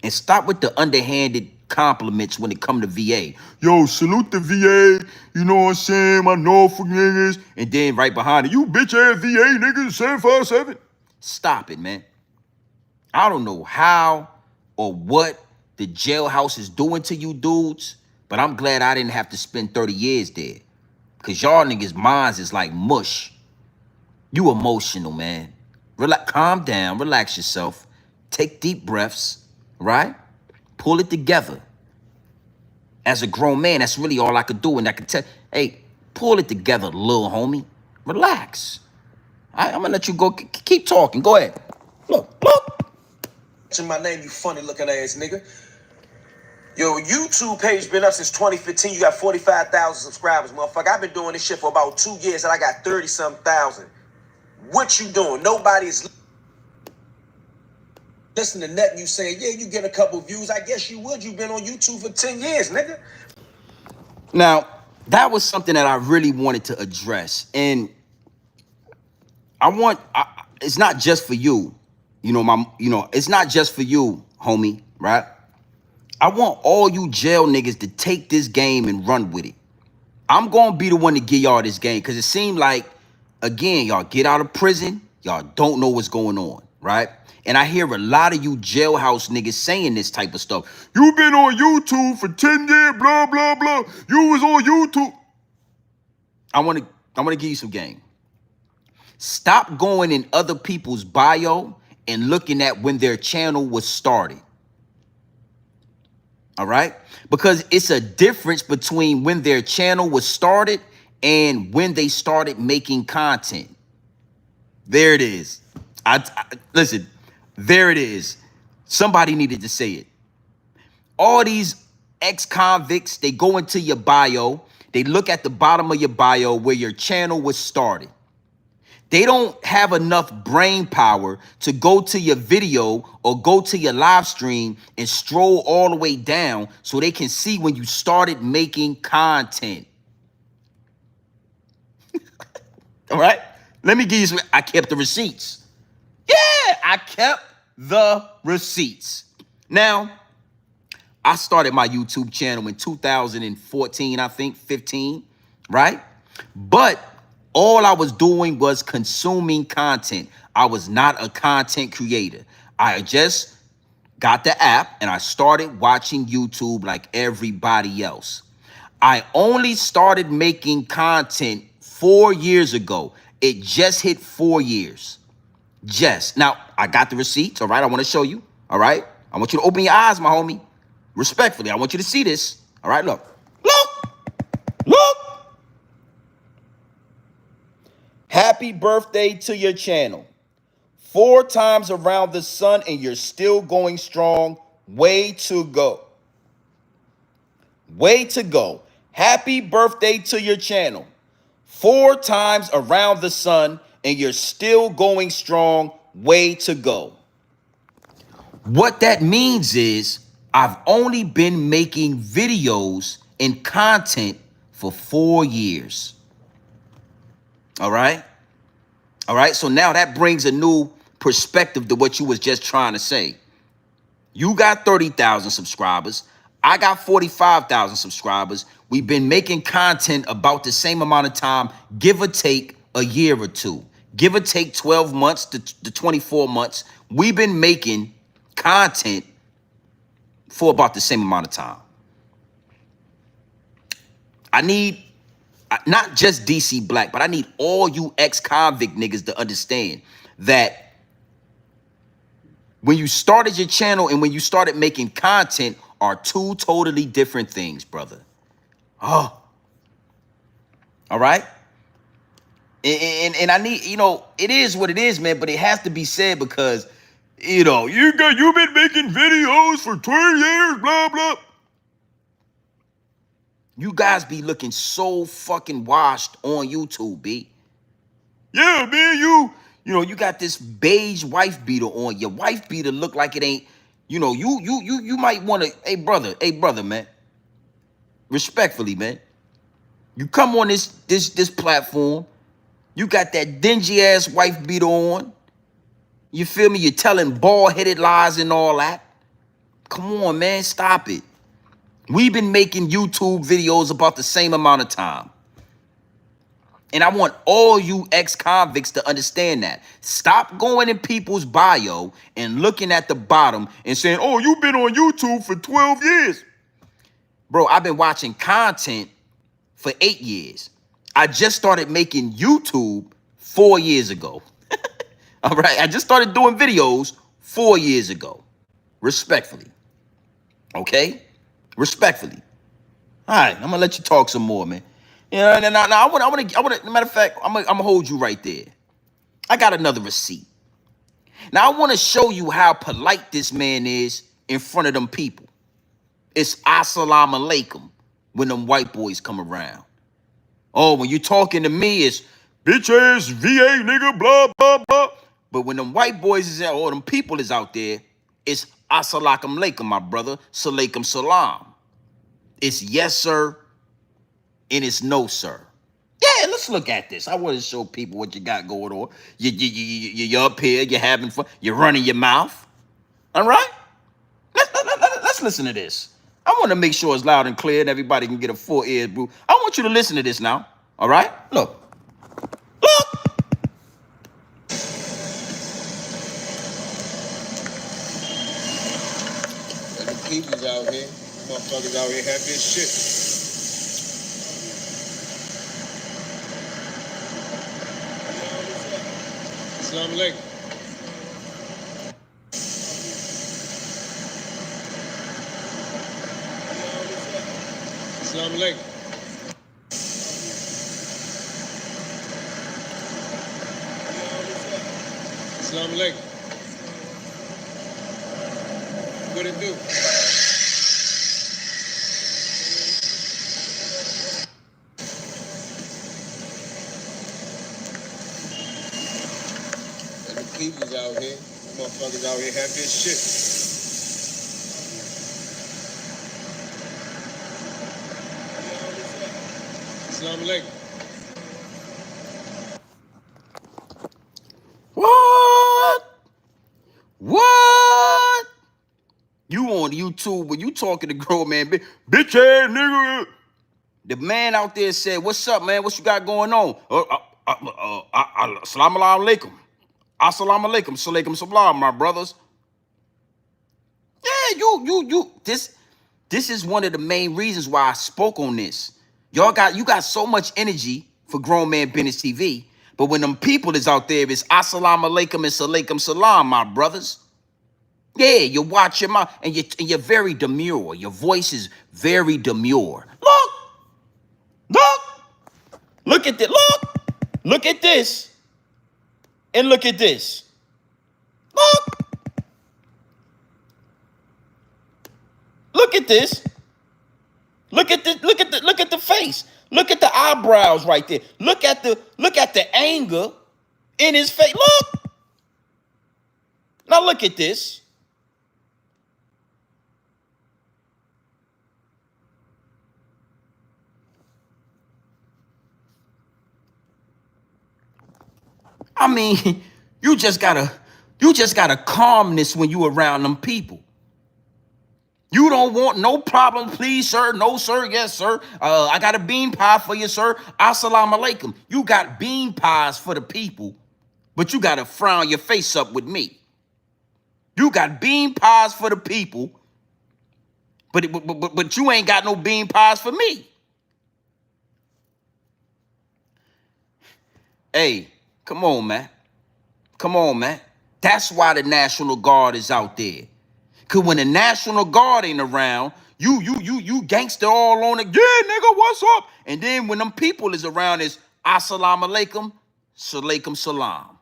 And stop with the underhanded compliments when it come to VA. Yo, salute the VA. You know what I'm saying? My Norfolk niggas. And then right behind it, you bitch ass VA niggas 757. Stop it, man. I don't know how or what the jailhouse is doing to you dudes, but I'm glad I didn't have to spend 30 years there. Cause y'all niggas' minds is like mush. You emotional, man. Relax, calm down, relax yourself. Take deep breaths, right? Pull it together. As a grown man, that's really all I could do. And I could tell, hey, pull it together, little homie. Relax. I'm gonna let you go. Keep talking. Go ahead. Look. My name, you funny looking ass nigga. Your YouTube page been up since 2015. You got 45,000 subscribers, motherfucker. I've been doing this shit for about 2 years and I got 30-something thousand. What you doing? Nobody's listening to nothing you saying. Yeah, you get a couple views. I guess you would. You've been on YouTube for 10 years, nigga. Now, that was something that I really wanted to address. And it's not just for you. It's not just for you, homie, right? I want all you jail niggas to take this game and run with it. I'm going to be the one to give y'all this game because it seemed like, again, y'all get out of prison, y'all don't know what's going on, right? And I hear a lot of you jailhouse niggas saying this type of stuff. You been on YouTube for 10 years, blah, blah, blah. You was on YouTube. I want to give you some game. Stop going in other people's bio and looking at when their channel was started. All right? Because it's a difference between when their channel was started and when they started making content. There it is. Listen, there it is. Somebody needed to say it. All these ex-convicts, they go into your bio. They look at the bottom of your bio where your channel was started. They don't have enough brain power to go to your video or go to your live stream and stroll all the way down so they can see when you started making content. All right? Let me give you some. I kept the receipts. Yeah, I kept the receipts. Now, I started my YouTube channel in 2014, I think, 15, right? But all I was doing was consuming content. I was not a content creator. I just got the app and I started watching YouTube like everybody else. I only started making content 4 years ago. It just hit 4 years. Just. Now, I got the receipts, all right? I want to show you, all right? I want you to open your eyes, my homie. Respectfully, I want you to see this, all right? Look. Look. Happy birthday to your channel. 4 times around the sun and you're still going strong. Way to go. Way to go. Happy birthday to your channel. 4 times around the sun and you're still going strong. Way to go. What that means is I've only been making videos and content for 4 years. All right? All right, so now that brings a new perspective to what you was just trying to say. You got 30,000 subscribers. I got 45,000 subscribers. We've been making content about the same amount of time, give or take a year or two. Give or take 12 months to 24 months. We've been making content for about the same amount of time. I need not just DC Black, but I need all you ex-convict niggas to understand that when you started your channel and when you started making content are 2 totally different things, brother. Oh. All right? And I need, it is what it is, man, but it has to be said because, you've been making videos for 20 years, blah, blah. You guys be looking so fucking washed on YouTube, B. Yeah, man, you got this beige wife beater on. Your wife beater look like it ain't, you might want to, hey brother, man. Respectfully, man. You come on this platform, you got that dingy ass wife beater on. You feel me? You're telling bald-headed lies and all that. Come on, man, stop it. We've been making YouTube videos about the same amount of time. And I want all you ex-convicts to understand that. Stop going in people's bio and looking at the bottom and saying, oh, you've been on YouTube for 12 years. Bro, I've been watching content for 8 years. I just started making YouTube 4 years ago. All right, I just started doing videos 4 years ago. Respectfully. Okay? Respectfully. All right, I'm gonna let you talk some more, man. You know, and now I want to. Matter of fact, I'm gonna hold you right there. I got another receipt. Now I want to show you how polite this man is in front of them people. It's assalamu alaikum when them white boys come around. Oh, when you talking to me, it's bitch ass VA nigga, blah blah blah. But when them white boys is out, or them people is out there, it's assalamu alaikum, my brother. Salaikum salam. It's yes, sir, and it's no, sir. Yeah, let's look at this. I want to show people what you got going on. You're up here, you're having fun, you're running your mouth. All right? Let's listen to this. I want to make sure it's loud and clear and everybody can get a full ear, boo. I want you to listen to this now. All right? Look. Look! And the people's out here. Motherfuckers out here happy as shit. Assalamu alaikum. Assalamu alaikum. Assalamu alaikum. What it do? And the people's out here. Motherfuckers out here happy as shit. Assalamu alaikum. What? You on YouTube when you talking to grown man, bitch ass nigga. The man out there said, what's up, man? What you got going on? Assalamu alaikum. Assalamu alaikum. Salaikum salam, my brothers. Yeah, this is one of the main reasons why I spoke on this. You got so much energy for Grown Man Business TV, but when them people is out there, it's assalamu alaikum and salaikum salam, my brothers. Yeah, you watch your mouth, and you're very demure. Your voice is very demure. Look at this. Look at this, and look at this. Look at this. Look at the face. Look at the eyebrows right there. Look at the anger in his face. Look. Now look at this. I mean, you just gotta calmness when you around them people. You don't want no problem, please, sir. No, sir. Yes, sir. I got a bean pie for you, sir. Assalamu alaikum. You got bean pies for the people, but you gotta frown your face up with me. You got bean pies for the people, but you ain't got no bean pies for me. Hey, come on, man. Come on, man. That's why the National Guard is out there. Cause when the National Guard ain't around, you gangster all on it. Yeah, nigga, what's up? And then when them people is around, it's assalamu alaikum, salaikum salam.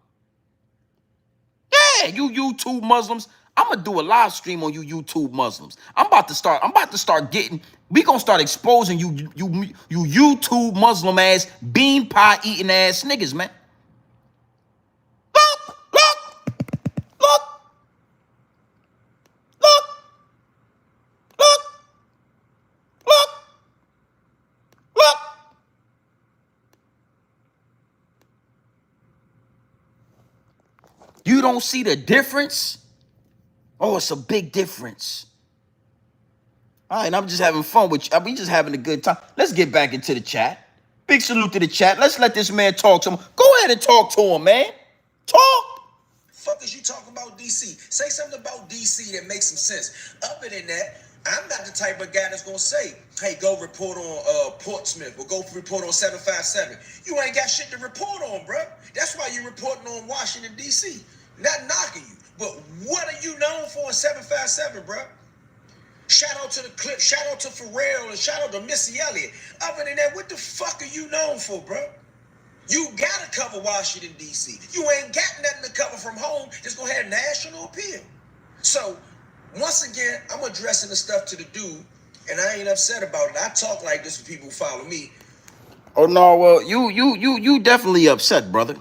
Yeah, you YouTube Muslims. I'm gonna do a live stream on you YouTube Muslims. I'm about to start getting. We gonna start exposing you YouTube Muslim ass bean pie eating ass niggas, man. You don't see the difference? Oh, it's a big difference. All right, I'm just having fun with you. We just having a good time. Let's get back into the chat. Big salute to the chat. Let's let this man talk to him. Go ahead and talk to him, man. Talk. Fuck is you talking about DC? Say something about DC that makes some sense. Other than that, I'm not the type of guy that's gonna say, hey, go report on Portsmouth or go report on 757. You ain't got shit to report on, bro. That's why you're reporting on Washington, DC. Not knocking you. But what are you known for in 757, bro? Shout out to the clip, shout out to Pharrell, and shout out to Missy Elliott. Other than that, what the fuck are you known for, bro? You gotta cover Washington, D.C. You ain't got nothing to cover from home that's gonna have national appeal. So, once again, I'm addressing the stuff to the dude, and I ain't upset about it. I talk like this with people who follow me. Oh no, well, you definitely upset, brother.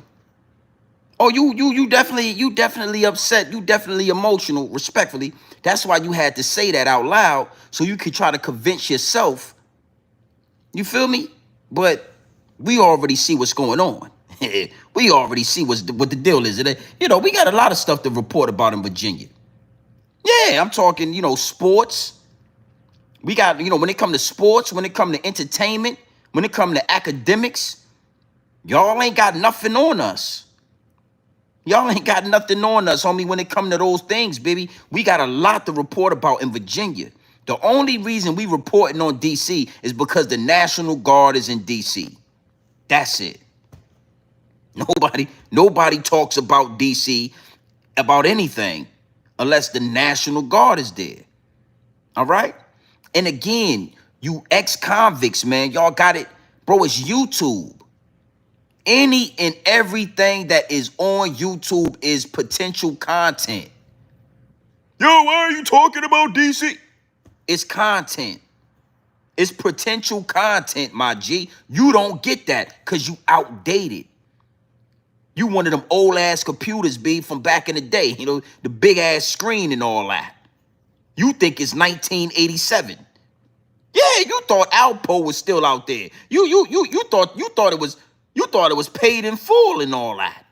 Oh, you definitely upset. You definitely emotional, respectfully. That's why you had to say that out loud, so you could try to convince yourself. You feel me? But we already see what's going on. We already see what the deal is. You know, we got a lot of stuff to report about in Virginia. Yeah, I'm talking, you know, sports. We got, you know, when it comes to sports, when it comes to entertainment, when it comes to academics, y'all ain't got nothing on us. Y'all ain't got nothing on us, homie, when it comes to those things, baby. We got a lot to report about in Virginia. The only reason we reporting on D.C. is because the National Guard is in D.C. That's it. Nobody talks about D.C. about anything unless the National Guard is there. All right? And again, you ex-convicts, man, y'all got it. Bro, it's YouTube. Any and everything that is on YouTube is potential content. Yo, why are you talking about DC? It's content. It's potential content, my G. You don't get that because you outdated. You one of them old ass computers, B, from back in the day. You know, the big ass screen and all that. You think it's 1987. Yeah, you thought Alpo was still out there. You thought it was paid in full and all that.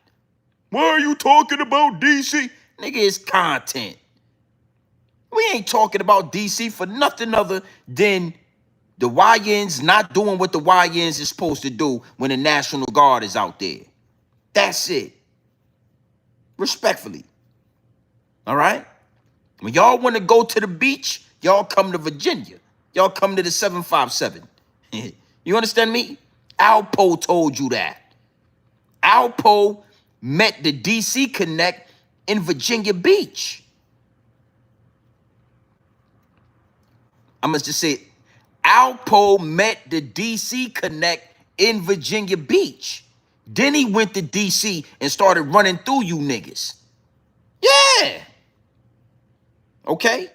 Why are you talking about DC? Nigga, it's content. We ain't talking about DC for nothing other than the YNs not doing what the YNs is supposed to do when the National Guard is out there. That's it. Respectfully. All right? When y'all want to go to the beach, y'all come to Virginia. Y'all come to the 757. You understand me? Alpo told you that. Alpo met the DC Connect in Virginia Beach. I must just say, Alpo met the DC Connect in Virginia Beach. Then he went to DC and started running through you niggas. Yeah. Okay?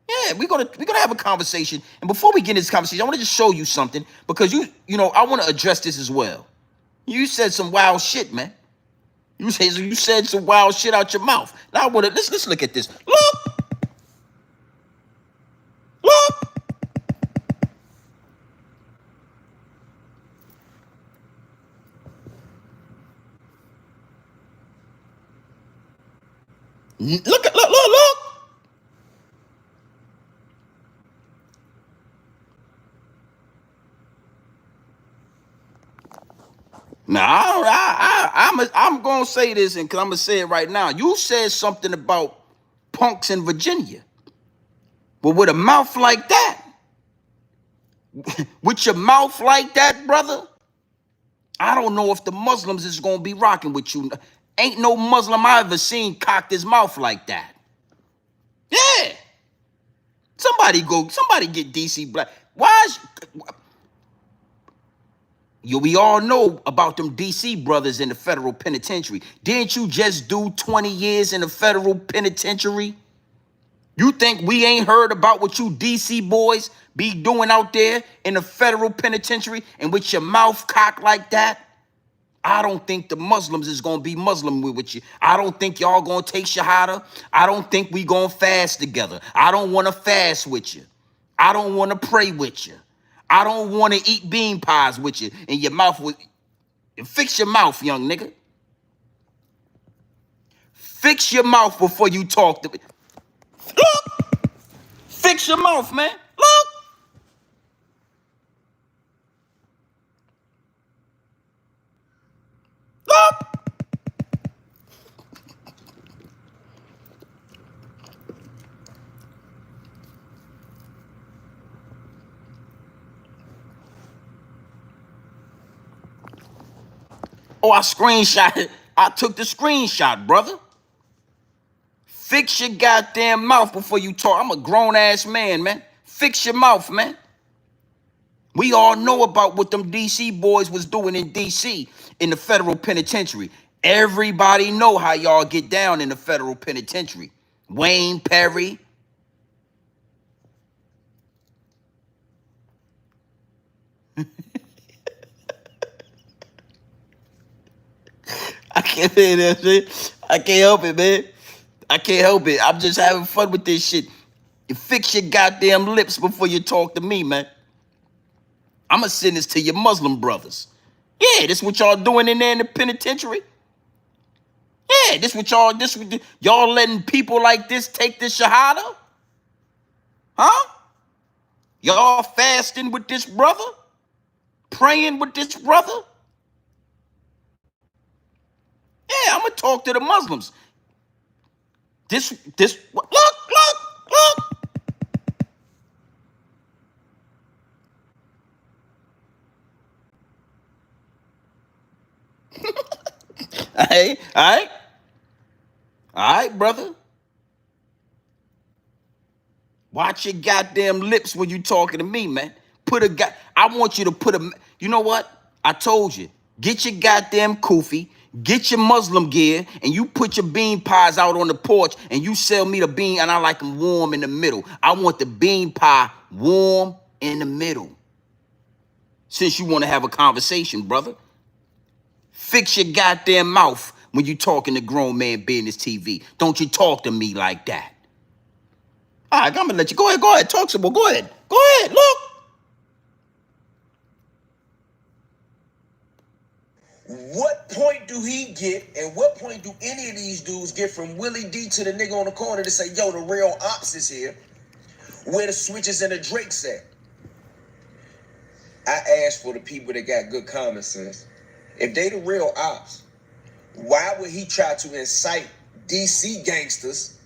Yeah, we're gonna have a conversation. And before we get into this conversation, I want to just show you something because you know, I want to address this as well. You said some wild shit, man. You said some wild shit out your mouth. Now let's look at this. Look. Look. Now, I'm going to say this, and because I'm going to say it right now. You said something about punks in Virginia. But with a mouth like that, with your mouth like that, brother, I don't know if the Muslims is going to be rocking with you. Ain't no Muslim I ever seen cocked his mouth like that. Yeah. Somebody get DC black. Why is... we all know about them DC brothers in the federal penitentiary. Didn't you just do 20 years in the federal penitentiary? You think we ain't heard about what you DC boys be doing out there in the federal penitentiary and with your mouth cocked like that? I don't think the Muslims is going to be Muslim with you. I don't think y'all going to take Shahada. I don't think we going to fast together. I don't want to fast with you. I don't want to pray with you. I don't want to eat bean pies with you in your mouth. Fix your mouth, young nigga. Fix your mouth before you talk to me. Fix your mouth, man. Look. Look. Oh, I screenshot it. I took the screenshot, brother. Fix your goddamn mouth before you talk. I'm a grown-ass man. Fix your mouth, man. We all know about what them DC boys was doing in DC in the federal penitentiary. Everybody know how y'all get down in the federal penitentiary. Wayne Perry. I can't say that shit. I can't help it, man. I can't help it. I'm just having fun with this shit. You fix your goddamn lips before you talk to me, man. I'ma send this to your Muslim brothers. Yeah, this what y'all doing in there in the penitentiary? Yeah, y'all letting people like this take the shahada? Huh? Y'all fasting with this brother? Praying with this brother? Yeah, I'ma talk to the Muslims. Look. All right, brother. Watch your goddamn lips when you talking to me, man. I want you to put a, you know what? I told you, get your goddamn kufi, get your Muslim gear, and you put your bean pies out on the porch, and you sell me the bean, and I like them warm in the middle. I want the bean pie warm in the middle. Since you want to have a conversation, brother. Fix your goddamn mouth when you talking to grown man business TV. Don't you talk to me like that. All right, I'm gonna let you go ahead, talk some more. Go ahead, look. What point do he get, and what point do any of these dudes get from Willie D to the nigga on the corner to say, yo, the real ops is here? Where the switches and the Drakes at? I asked for the people that got good common sense. If they the real ops, why would he try to incite DC gangsters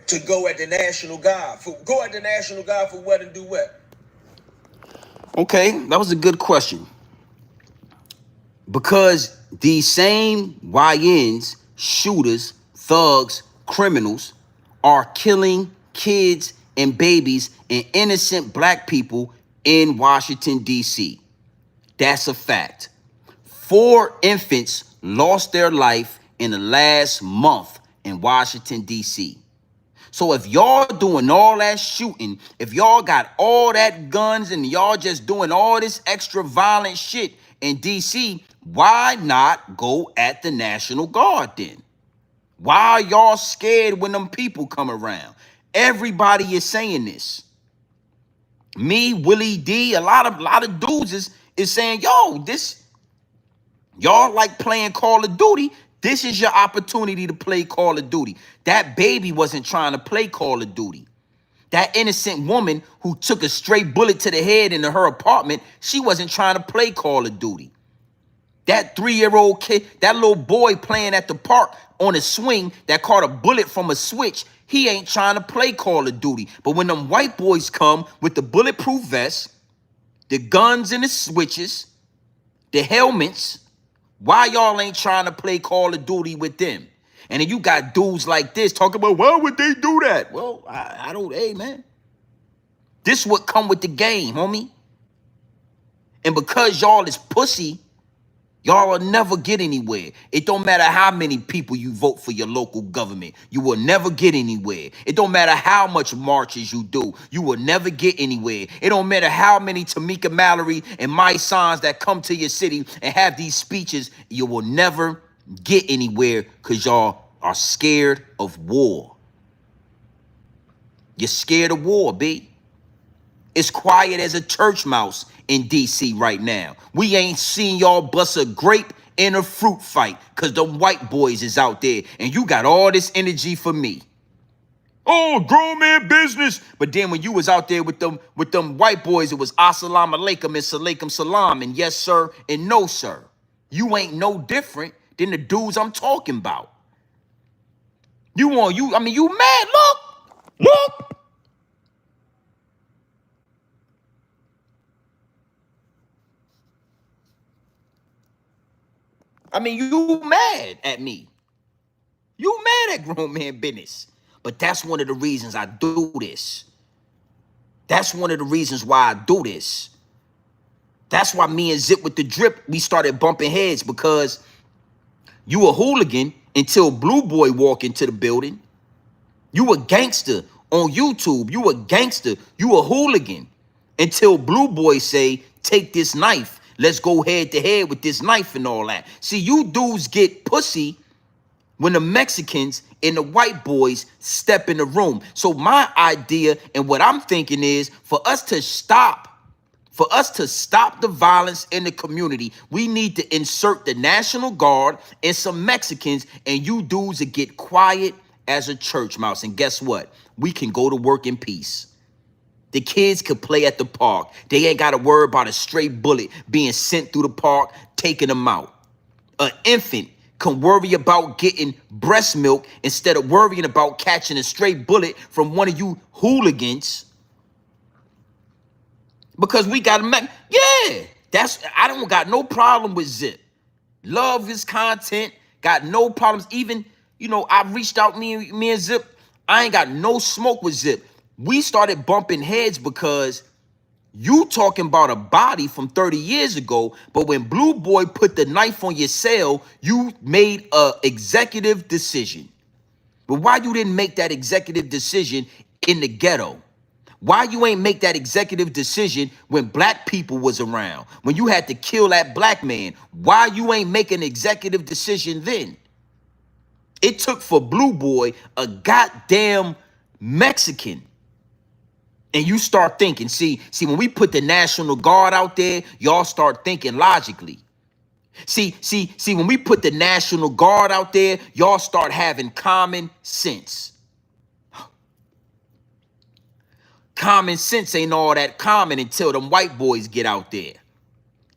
to go at the National Guard? Go at the National Guard for what and do what? Okay, that was a good question. Because these same YNs, shooters, thugs, criminals, are killing kids and babies and innocent black people in Washington, D.C. That's a fact. 4 infants lost their life in the last month in Washington, D.C. So if y'all doing all that shooting, if y'all got all that guns and y'all just doing all this extra violent shit in D.C., why not go at the National Guard then? Why are y'all scared when them people come around? Everybody is saying this. Me, Willie D, a lot of dudes is saying, yo, y'all like playing Call of Duty. This is your opportunity to play Call of Duty. That baby wasn't trying to play Call of Duty. That innocent woman who took a straight bullet to the head in her apartment, she wasn't trying to play Call of Duty. That 3-year-old kid, that little boy playing at the park on a swing that caught a bullet from a switch, he ain't trying to play Call of Duty. But when them white boys come with the bulletproof vests, the guns and the switches, the helmets, why y'all ain't trying to play Call of Duty with them? And then you got dudes like this talking about, why would they do that? Well, I don't, hey, man. This what come with the game, homie. And because y'all is pussy, y'all will never get anywhere. It don't matter how many people you vote for your local government. You will never get anywhere. It don't matter how much marches you do. You will never get anywhere. It don't matter how many Tamika Mallory and my sons that come to your city and have these speeches. You will never get anywhere because y'all are scared of war. You're scared of war, B. It's quiet as a church mouse in D.C. right now. We ain't seen y'all bust a grape in a fruit fight because the white boys is out there and you got all this energy for me. Oh, grown man business. But then when you was out there with them white boys, it was assalamu alaikum and salaikum salam and yes sir and no sir. You ain't no different than the dudes I'm talking about. You mad? Look. I mean, you mad at me. You mad at grown man business. But that's one of the reasons I do this. That's one of the reasons why I do this. That's why me and Zip with the Drip, we started bumping heads, because you a hooligan until Blue Boy walk into the building. You a gangster on YouTube. You a gangster. You a hooligan until Blue Boy say, take this knife. Let's go head to head with this knife and all that. See, you dudes get pussy when the Mexicans and the white boys step in the room. So my idea and what I'm thinking is for us to stop the violence in the community, we need to insert the National Guard and some Mexicans, and you dudes to get quiet as a church mouse. And guess what? We can go to work in peace. The kids could play at the park. They ain't got to worry about a stray bullet being sent through the park, taking them out. An infant can worry about getting breast milk instead of worrying about catching a stray bullet from one of you hooligans. Because we got I don't got no problem with Zip. Love his content, got no problems. Even, I reached out, me and Zip, I ain't got no smoke with Zip. We started bumping heads because you talking about a body from 30 years ago, but when Blue Boy put the knife on your cell, you made a executive decision. But why you didn't make that executive decision in the ghetto? Why you ain't make that executive decision when black people was around? When you had to kill that black man, why you ain't make an executive decision then? It took for Blue Boy a goddamn Mexican. And you start thinking, see, when we put the National Guard out there, y'all start thinking logically. See, when we put the National Guard out there, y'all start having common sense. Common sense ain't all that common until them white boys get out there.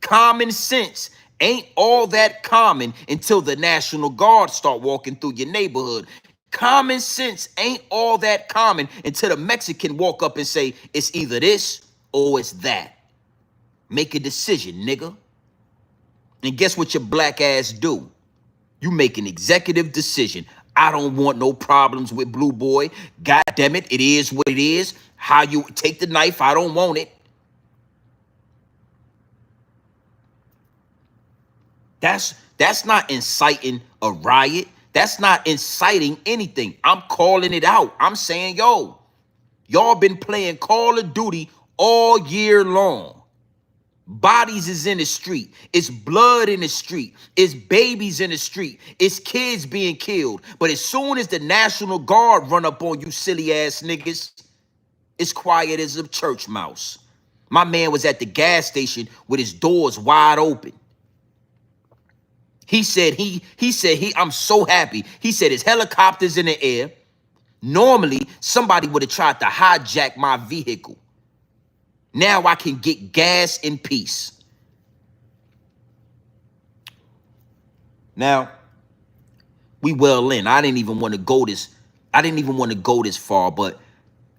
Common sense ain't all that common until the National Guard start walking through your neighborhood. Common sense ain't all that common until the Mexican walk up and say, it's either this or it's that. Make a decision, nigga. And guess what your black ass do? You make an executive decision. I don't want no problems with Blue Boy. God damn it, it is what it is. How you take the knife, I don't want it. That's not inciting a riot. That's not inciting anything. I'm calling it out. I'm saying, yo, y'all been playing Call of Duty all year long. Bodies is in the street. It's blood in the street. It's babies in the street. It's kids being killed. But as soon as the National Guard run up on you silly ass niggas, it's quiet as a church mouse. My man was at the gas station with his doors wide open. He said I'm so happy. He said his helicopter's in the air. Normally, somebody would have tried to hijack my vehicle. Now I can get gas in peace. Now, we well in. I didn't even want to go this far, but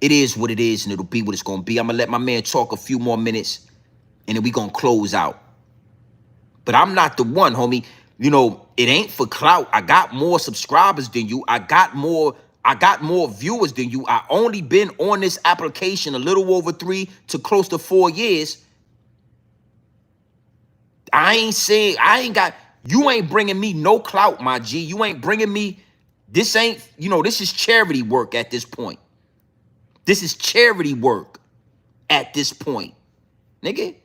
it is what it is, and it'll be what it's gonna be. I'm gonna let my man talk a few more minutes, and then we gonna close out. But I'm not the one, homie. It ain't for clout. I got more subscribers than you. I got more viewers than you. I only been on this application a little over 3 to close to 4 years. You ain't bringing me no clout, my G. You ain't bringing me, this is charity work at this point. This is charity work at this point. Nigga,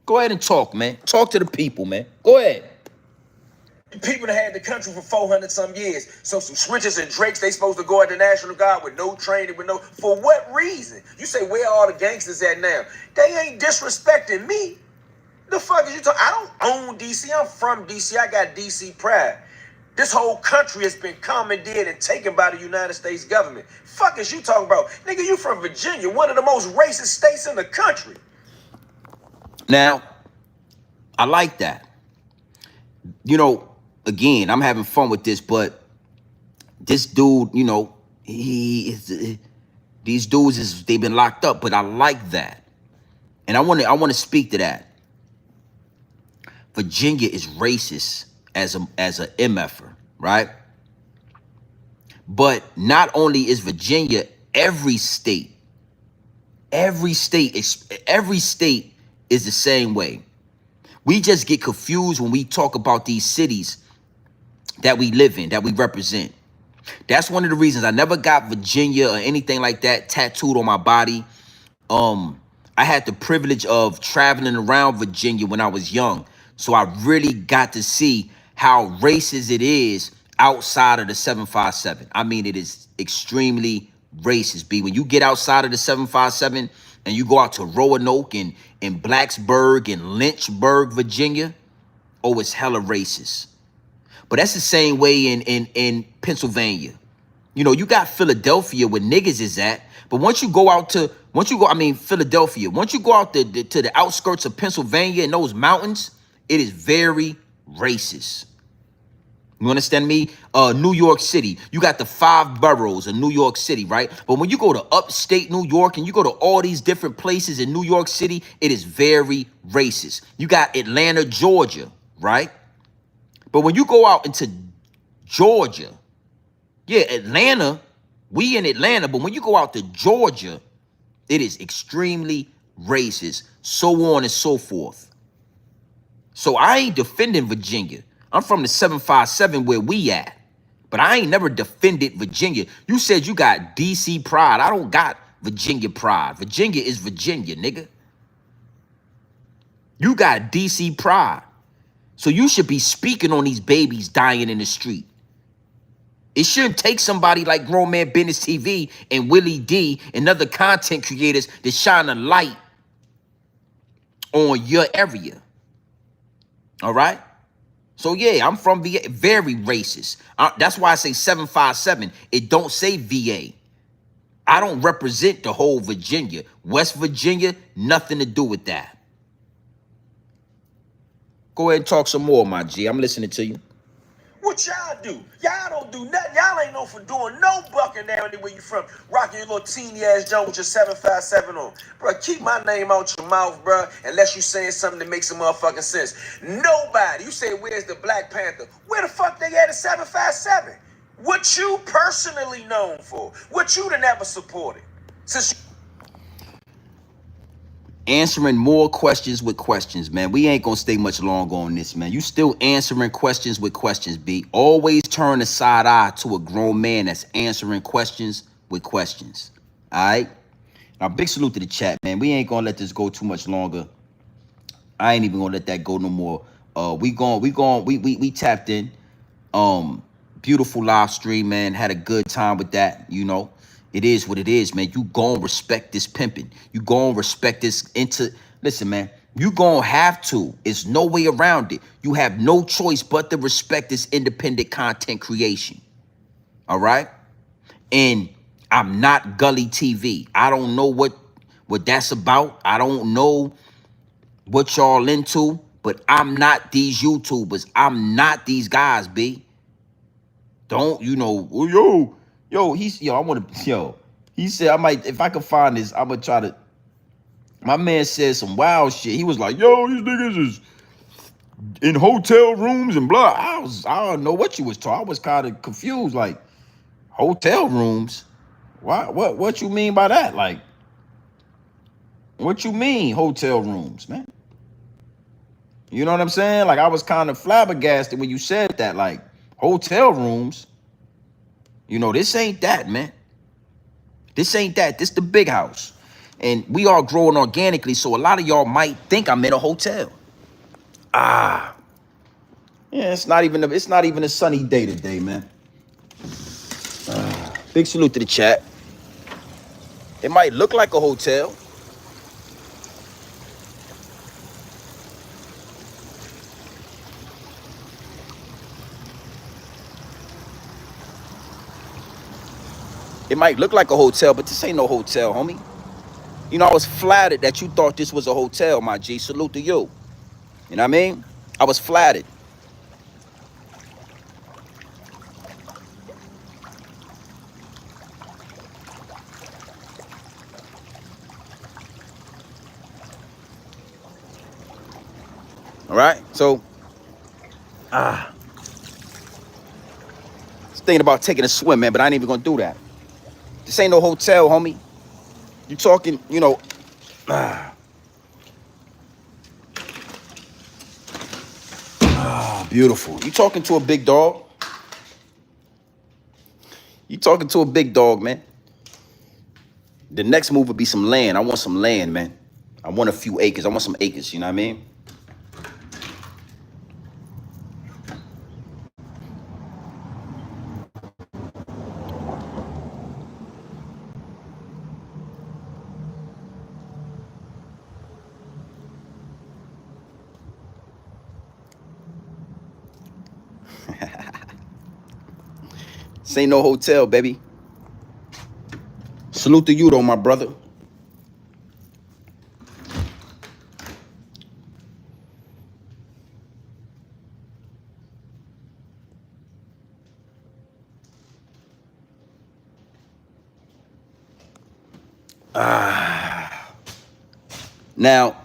go ahead and talk, man. Talk to the people, man. Go ahead. People that had the country for 400 some years. So some switches and drakes, they supposed to go at the National Guard with no training, for what reason? You say, where are all the gangsters at now? They ain't disrespecting me. The fuck is you talking? I don't own DC. I'm from DC. I got DC pride. This whole country has been commandeered and taken by the United States government. Fuck is you talking about? Nigga, you from Virginia, one of the most racist states in the country. Now, I like that. You know, again, I'm having fun with this, but this dude, you know, these dudes they've been locked up, but I like that. And I want to speak to that. Virginia is racist as a MFer, right? But not only is Virginia, every state is the same way. We just get confused when we talk about these cities that we live in, that we represent. That's one of the reasons I never got Virginia or anything like that tattooed on my body. I had the privilege of traveling around Virginia when I was young. So I really got to see how racist it is outside of the 757. I mean, it is extremely racist, B. When you get outside of the 757 and you go out to Roanoke and Blacksburg and Lynchburg, Virginia, oh, it's hella racist. But that's the same way in Pennsylvania. You know, you got Philadelphia where niggas is at. But once you go, Philadelphia, once you go out to the outskirts of Pennsylvania and those mountains, it is very racist. You understand me? New York City, you got the 5 boroughs of New York City, right? But when you go to upstate New York and you go to all these different places in New York City, it is very racist. You got Atlanta, Georgia, right? But when you go out into Georgia, yeah, Atlanta, we in Atlanta, but when you go out to Georgia, it is extremely racist, so on and so forth. So I ain't defending Virginia. I'm from the 757 where we at, but I ain't never defended Virginia. You said you got DC pride. I don't got Virginia pride. Virginia is Virginia, nigga. You got DC pride. So you should be speaking on these babies dying in the street. It shouldn't take somebody like Grown Man Business TV and Willie D and other content creators to shine a light on your area. All right? So yeah, I'm from VA, very racist. That's why I say 757. It don't say VA. I don't represent the whole Virginia. West Virginia, nothing to do with that. Go ahead and talk some more, my G. I'm listening to you. What y'all do? Y'all don't do nothing. Y'all ain't known for doing no bucking down there where you from. Rocking your little teeny ass jump with your 757 on. Bro, keep my name out your mouth, bro, unless you saying something that makes some motherfucking sense. Nobody. You say, where's the Black Panther? Where the fuck they at 757? What you personally known for? What you done ever supported? Since Answering more questions with questions, man. We ain't gonna stay much longer on this, man. You still answering questions with questions, B. Always turn a side eye to a grown man that's answering questions with questions. All right? Now, big salute to the chat, man. We ain't gonna let this go too much longer. I ain't even gonna let that go no more. We tapped in. Beautiful live stream, man. Had a good time with that, you know. It is what it is, man. You gon' respect this pimping. You gon' respect this listen, man. You gon' have to. It's no way around it. You have no choice but to respect this independent content creation. All right? And I'm not Gully TV. I don't know what that's about. I don't know what y'all into, but I'm not these YouTubers. I'm not these guys, B. Don't, you know, I want to, he said, I might, if I can find this, I'm going to try to, my man said some wild shit. He was like, yo, these niggas is in hotel rooms and blah. I don't know what you was talking. I was kind of confused, like, hotel rooms? Why, what you mean by that? Like, what you mean hotel rooms, man? You know what I'm saying? Like, I was kind of flabbergasted when you said that, like, hotel rooms. You know, this ain't that, man. This ain't that. This the big house. And we are growing organically, so a lot of y'all might think I'm in a hotel. Yeah, it's not even a sunny day today, man. Big salute to the chat. It might look like a hotel. It might look like a hotel, but this ain't no hotel, homie. You know, I was flattered that you thought this was a hotel, my G. Salute to you. You know what I mean? I was flattered. All right? So, I was thinking about taking a swim, man, but I ain't even gonna do that. This ain't no hotel, homie. You talking, you know, beautiful. You talking to a big dog. You talking to a big dog, man. The next move would be some land. I want some land, man. I want a few acres. I want some acres, you know what I mean? This ain't no hotel, baby. Salute to you, though, my brother. Now,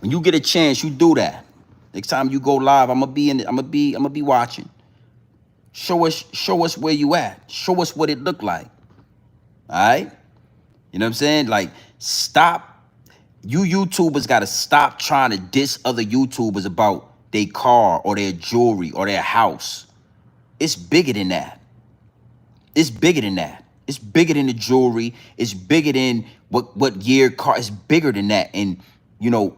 when you get a chance, you do that. Next time you go live, I'm gonna be watching. Show us where you at. Show us what it looked like. All right? You know what I'm saying? Like, stop. You YouTubers gotta stop trying to diss other YouTubers about their car or their jewelry or their house. It's bigger than that. It's bigger than that. It's bigger than the jewelry. It's bigger than what year car. It's bigger than that. And you know,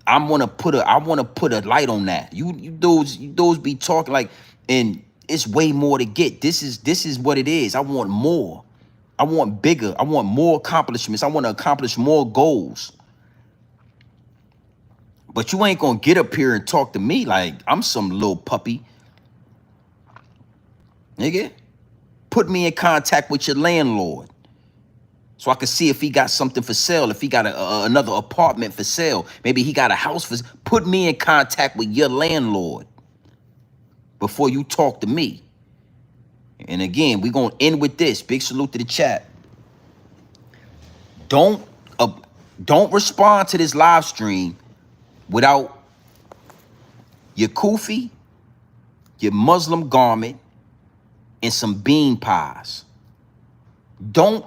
I wanna put a light on that. You dudes be talking like, and it's way more to get. This is what it is. I want more. I want bigger. I want more accomplishments. I want to accomplish more goals. But you ain't gonna get up here and talk to me like I'm some little puppy. Nigga, put me in contact with your landlord so I can see if he got something for sale, if he got another apartment for sale. Maybe he got a house for sale. Put me in contact with your landlord before you talk to me. And again, we're gonna end with this. Big salute to the chat. Don't respond to this live stream without your kufi, your Muslim garment, and some bean pies. Don't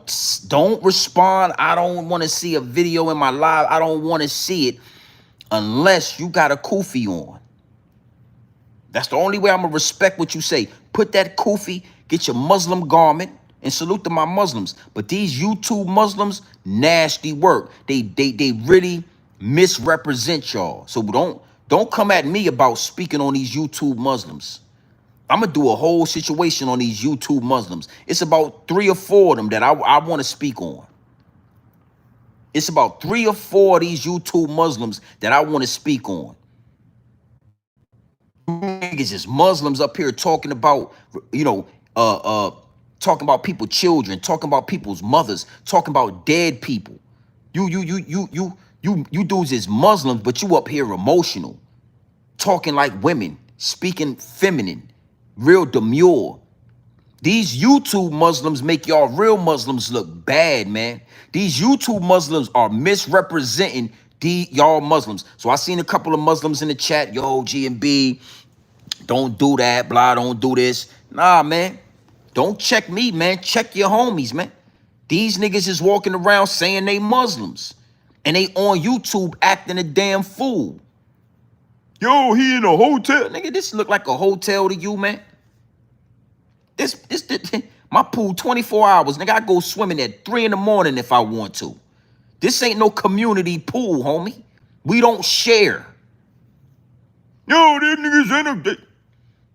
respond. I don't want to see a video in my live. I don't want to see it unless you got a kufi on. That's the only way I'm gonna respect what you say. Put that kufi, get your Muslim garment, and salute to my Muslims. But these YouTube Muslims, nasty work. They really misrepresent y'all. So don't come at me about speaking on these YouTube Muslims. I'm gonna do a whole situation on these YouTube Muslims. It's about 3 or 4 of them that I want to speak on. It's about 3 or 4 of these YouTube Muslims that I want to speak on. Niggas is Muslims up here talking about, you know, talking about people's children, talking about people's mothers, talking about dead people. You dudes is Muslims, but you up here emotional, talking like women, speaking feminine, real demure. These YouTube Muslims make y'all real Muslims look bad, man. These YouTube Muslims are misrepresenting y'all Muslims. So I seen a couple of Muslims in the chat, yo, G and B, don't do that, blah, don't do this. Nah, man. Don't check me, man. Check your homies, man. These niggas is walking around saying they Muslims. And they on YouTube acting a damn fool. Yo, he in a hotel. Nigga, this look like a hotel to you, man. This my pool 24 hours. Nigga, I go swimming at 3 in the morning if I want to. This ain't no community pool, homie. We don't share. Yo, these niggas in a...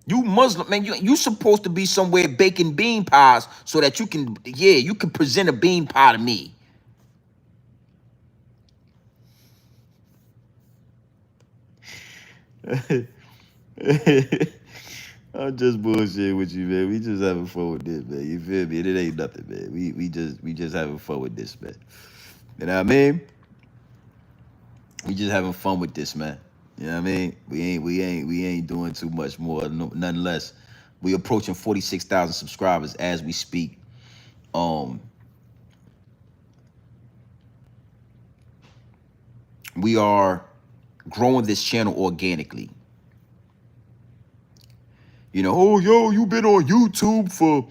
You Muslim, man, you supposed to be somewhere baking bean pies so that you can, you can present a bean pie to me. I'm just bullshitting with you, man. We just having fun with this, man. You feel me? It ain't nothing, man. We just having fun with this, man. You know what I mean? We just having fun with this, man. You know what I mean? We ain't doing too much more, none less. We approaching 46,000 subscribers as we speak. We are growing this channel organically. You know, oh yo, you been on YouTube for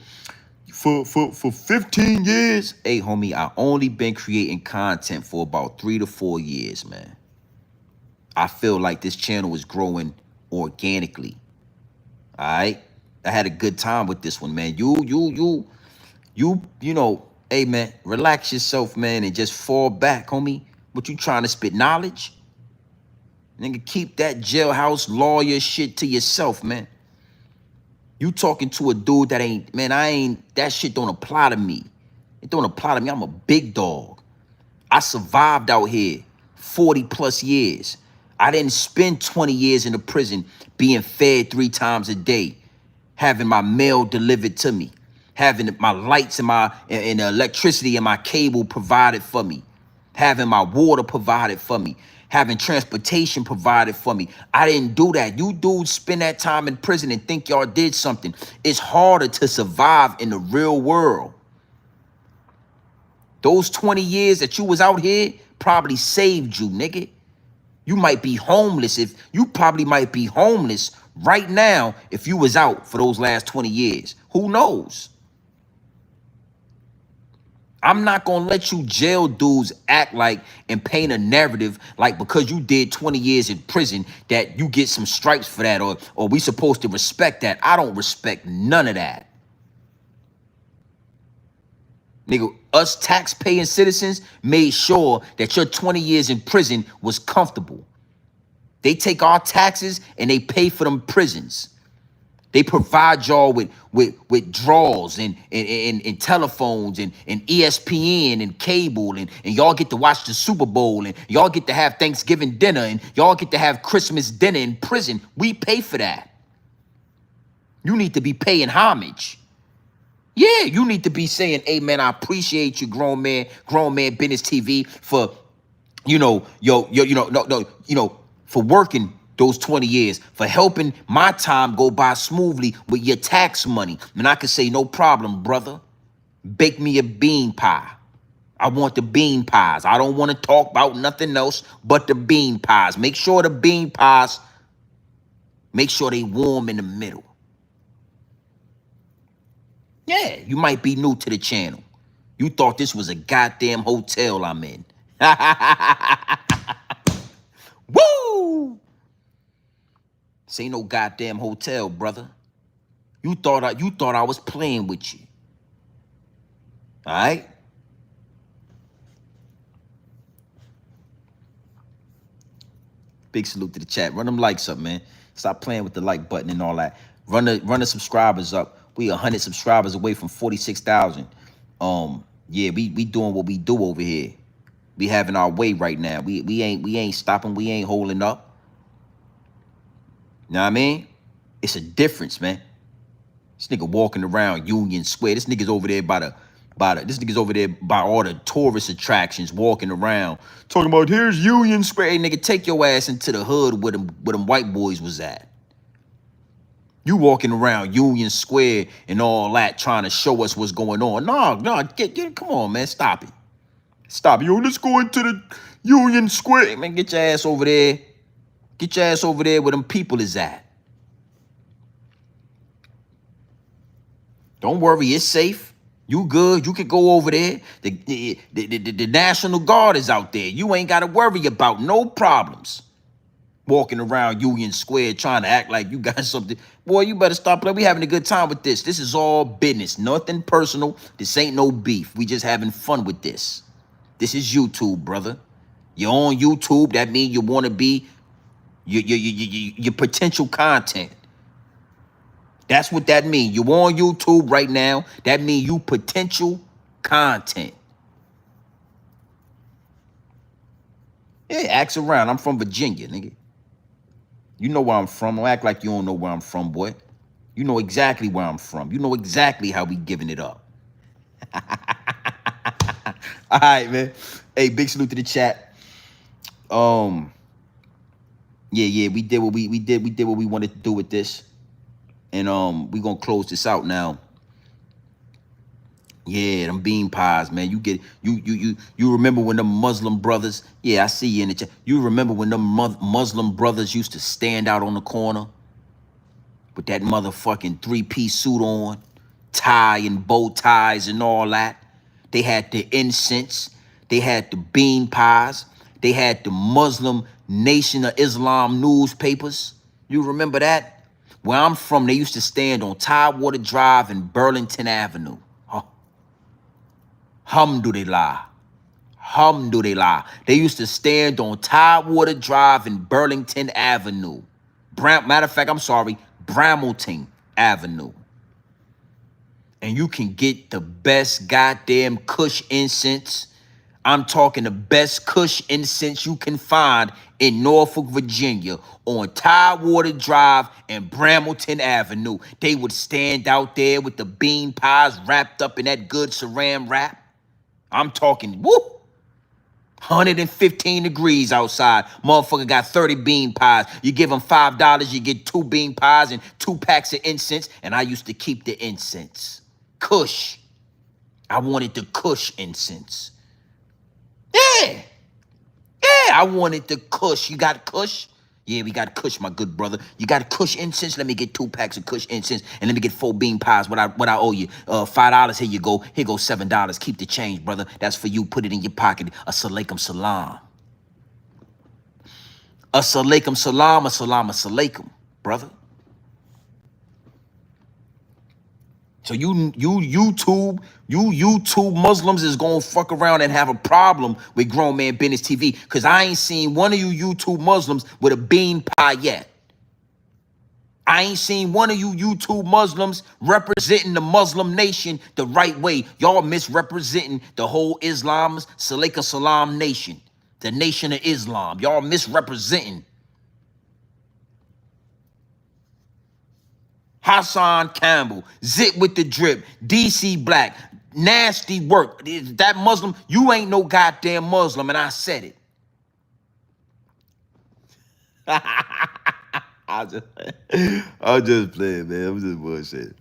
15 years. Hey, homie, I only been creating content for about 3 to 4 years, man. I feel like this channel is growing organically. All right. I had a good time with this one, man. You know, hey man, relax yourself, man, and just fall back, homie. What you trying to spit knowledge? Nigga, keep that jailhouse lawyer shit to yourself, man. You talking to a dude that ain't, man, that shit don't apply to me. It don't apply to me. I'm a big dog. I survived out here 40 plus years. I didn't spend 20 years in the prison being fed 3 times a day, having my mail delivered to me, having my lights and the electricity and my cable provided for me, having my water provided for me, having transportation provided for me. I didn't do that. You dudes spend that time in prison and think y'all did something. It's harder to survive in the real world. Those 20 years that you was out here probably saved you, nigga. You might be homeless you probably might be homeless right now if you was out for those last 20 years. Who knows? I'm not gonna let you jail dudes act like and paint a narrative like because you did 20 years in prison that you get some stripes for that or we supposed to respect that. I don't respect none of that. Nigga, us tax-paying citizens made sure that your 20 years in prison was comfortable. They take our taxes and they pay for them prisons. They provide y'all with draws and telephones and ESPN and cable and y'all get to watch the Super Bowl and y'all get to have Thanksgiving dinner and y'all get to have Christmas dinner in prison. We pay for that. You need to be paying homage. Yeah, you need to be saying, hey man, I appreciate you, grown man business TV for, for working those 20 years, for helping my time go by smoothly with your tax money. And I could say, no problem, brother. Bake me a bean pie. I want the bean pies. I don't want to talk about nothing else but the bean pies. Make sure the bean pies, make sure they warm in the middle. Yeah, you might be new to the channel. You thought this was a goddamn hotel I'm in. Woo! This ain't no goddamn hotel, brother. You thought I was playing with you. All right? Big salute to the chat. Run them likes up, man. Stop playing with the like button and all that. Run the subscribers up. We 100 subscribers away from 46,000. Yeah, we doing what we do over here. We having our way right now. We ain't stopping. We ain't holding up. You know what I mean? It's a difference, man. This nigga walking around Union Square. This nigga's over there this nigga's over there by all the tourist attractions, walking around, talking about here's Union Square. Hey, nigga, take your ass into the hood where them white boys was at. You walking around Union Square and all that, trying to show us what's going on. No, come on, man, stop it. Stop it. Yo, let's go into the Union Square. Hey, man, get your ass over there. Get your ass over there where them people is at. Don't worry, it's safe. You good. You can go over there. The National Guard is out there. You ain't got to worry about no problems. Walking around Union Square trying to act like you got something. Boy, you better stop playing. We having a good time with this. This is all business. Nothing personal. This ain't no beef. We just having fun with this. This is YouTube, brother. You're on YouTube. That means you want to be your potential content. That's what that means. You on YouTube right now. That means you potential content. Yeah, ask around. I'm from Virginia, nigga. You know where I'm from. Don't act like you don't know where I'm from, boy. You know exactly where I'm from. You know exactly how we giving it up. All right, man. Hey, big salute to the chat. Yeah, we did what we did what we wanted to do with this. And we gonna close this out now. Yeah, them bean pies, man. You remember when them Muslim brothers? Yeah, I see you in the chat. You remember when them Muslim brothers used to stand out on the corner with that motherfucking three-piece suit on, tie and bow ties and all that? They had the incense, they had the bean pies, they had the Muslim Nation of Islam newspapers. You remember that? Where I'm from, they used to stand on Tidewater Drive and Burlington Avenue. Alhamdulillah. Alhamdulillah. They used to stand on Tidewater Drive and Burlington Avenue. Matter of fact, I'm sorry, Bramilton Avenue. And you can get the best goddamn Kush incense. I'm talking the best Kush incense you can find in Norfolk, Virginia, on Tidewater Drive and Bramilton Avenue. They would stand out there with the bean pies wrapped up in that good saran wrap. I'm talking, woo, 115 degrees outside. Motherfucker got 30 bean pies. You give them $5, you get 2 bean pies and 2 packs of incense. And I used to keep the incense. Kush. I wanted the Kush incense. Yeah. Yeah, I wanted the Kush. You got Kush? Yeah, we got Kush, my good brother. You got Kush incense? Let me get 2 packs of Kush incense, and let me get 4 bean pies. What I owe you? $5. Here you go. Here goes $7. Keep the change, brother. That's for you. Put it in your pocket. As-salaikum salam. As-salaikum salam. As-salam as-salaikum, brother. So you YouTube Muslims is gonna fuck around and have a problem with Grown Man Business TV, because I ain't seen one of you YouTube Muslims with a bean pie yet. I ain't seen one of you YouTube Muslims representing the Muslim nation the right way. Y'all misrepresenting the whole Islam's Salika Salam nation, the nation of Islam. Y'all misrepresenting. Hassan Campbell, Zit with the Drip, DC Black, nasty work. That Muslim, you ain't no goddamn Muslim, and I said it. I'm just playing, man. I'm just bullshit.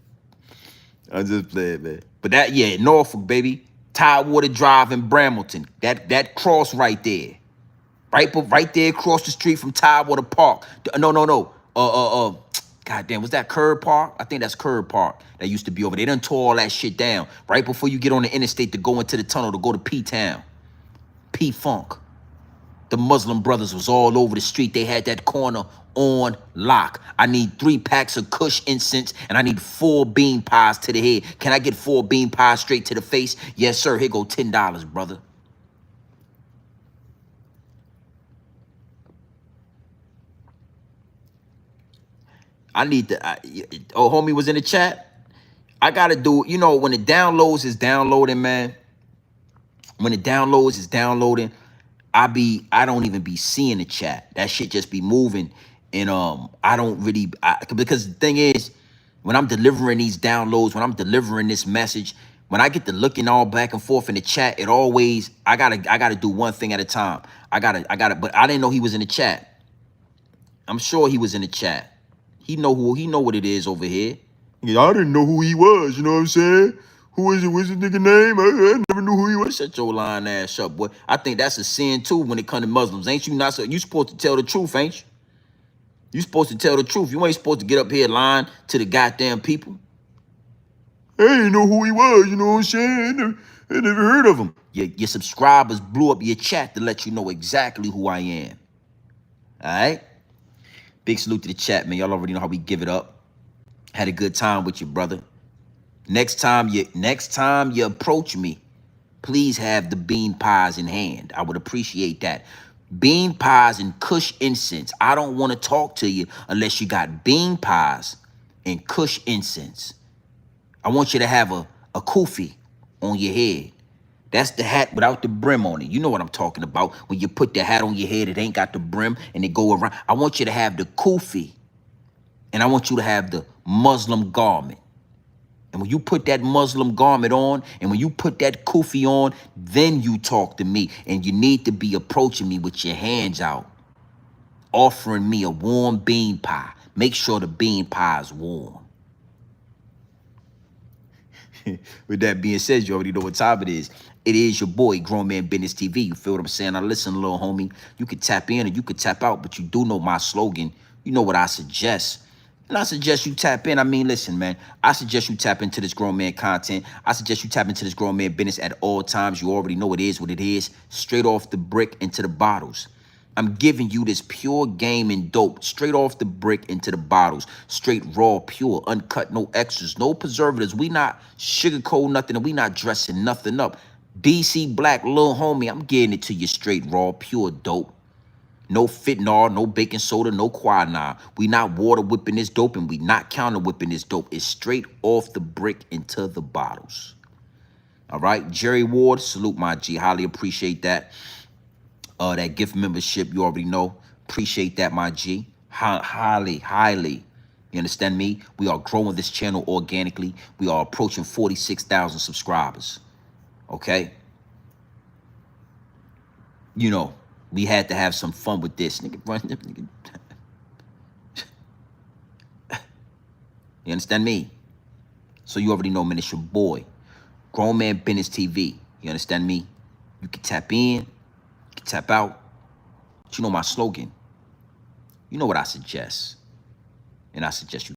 I'm just playing, man. But that, yeah, Norfolk, baby. Tidewater Drive in Bramilton. That cross right there. Right there across the street from Tidewater Park. No. Goddamn, was that Curb Park? I think that's Curb Park that used to be over there. They done tore all that shit down right before you get on the interstate to go into the tunnel to go to P-Town. P-Funk. The Muslim brothers was all over the street. They had that corner on lock. I need 3 packs of Kush incense, and I need 4 bean pies to the head. Can I get 4 bean pies straight to the face? Yes, sir. Here go $10, brother. I need to, oh, homie was in the chat. I got to do, you know, when the downloads is downloading, man, when the downloads is downloading, I don't even be seeing the chat. That shit just be moving. And I don't really, because the thing is, when I'm delivering these downloads, when I'm delivering this message, when I get to looking all back and forth in the chat, it always, I gotta do one thing at a time. I gotta, but I didn't know he was in the chat. I'm sure he was in the chat. He know what it is over here. Yeah, I didn't know who he was, you know what I'm saying? Who is it? What's his nigga name? I never knew who he was. Shut your lying ass up, boy. I think that's a sin too when it comes to Muslims. Ain't you not so you supposed to tell the truth, ain't you? You supposed to tell the truth. You ain't supposed to get up here lying to the goddamn people. I didn't know who he was, you know what I'm saying? I never heard of him. Your subscribers blew up your chat to let you know exactly who I am. All right? Big salute to the chat, man. Y'all already know how we give it up. Had a good time with you, brother. Next time you approach me, please have the bean pies in hand. I would appreciate that. Bean pies and Kush incense. I don't want to talk to you unless you got bean pies and Kush incense. I want you to have a kufi on your head. That's the hat without the brim on it. You know what I'm talking about. When you put the hat on your head, it ain't got the brim and it go around. I want you to have the kufi And I want you to have the Muslim garment. And when you put that Muslim garment on, and when you put that kufi on, then you talk to me. And you need to be approaching me with your hands out, offering me a warm bean pie. Make sure the bean pie is warm. With that being said, you already know what time it is. It is your boy, Grown Man Business TV. You feel what I'm saying? Now listen, little homie. You could tap in or you could tap out, but you do know my slogan. You know what I suggest. And I suggest you tap in. I mean, listen, man. I suggest you tap into this grown man content. I suggest you tap into this grown man business at all times. You already know it is what it is. Straight off the brick into the bottles. I'm giving you this pure game and dope, straight off the brick into the bottles, straight raw, pure, uncut, no extras, no preservatives. We not sugarcoat nothing, and we not dressing nothing up. DC Black, little homie, I'm getting it to you straight raw, pure dope. No fentanyl, no baking soda, no quinine. We not water whipping this dope, and we not counter whipping this dope. It's straight off the brick into the bottles. All right, Jerry Ward, salute my G, highly appreciate that. That gift membership, you already know. Appreciate that, my G. Highly. You understand me? We are growing this channel organically. We are approaching 46,000 subscribers. Okay? You know, we had to have some fun with this. Nigga, run, nigga. You understand me? So you already know, man, it's your boy, Grown Man Business TV. You understand me? You can tap in. Tap out. But you know my slogan. You know what I suggest. And I suggest you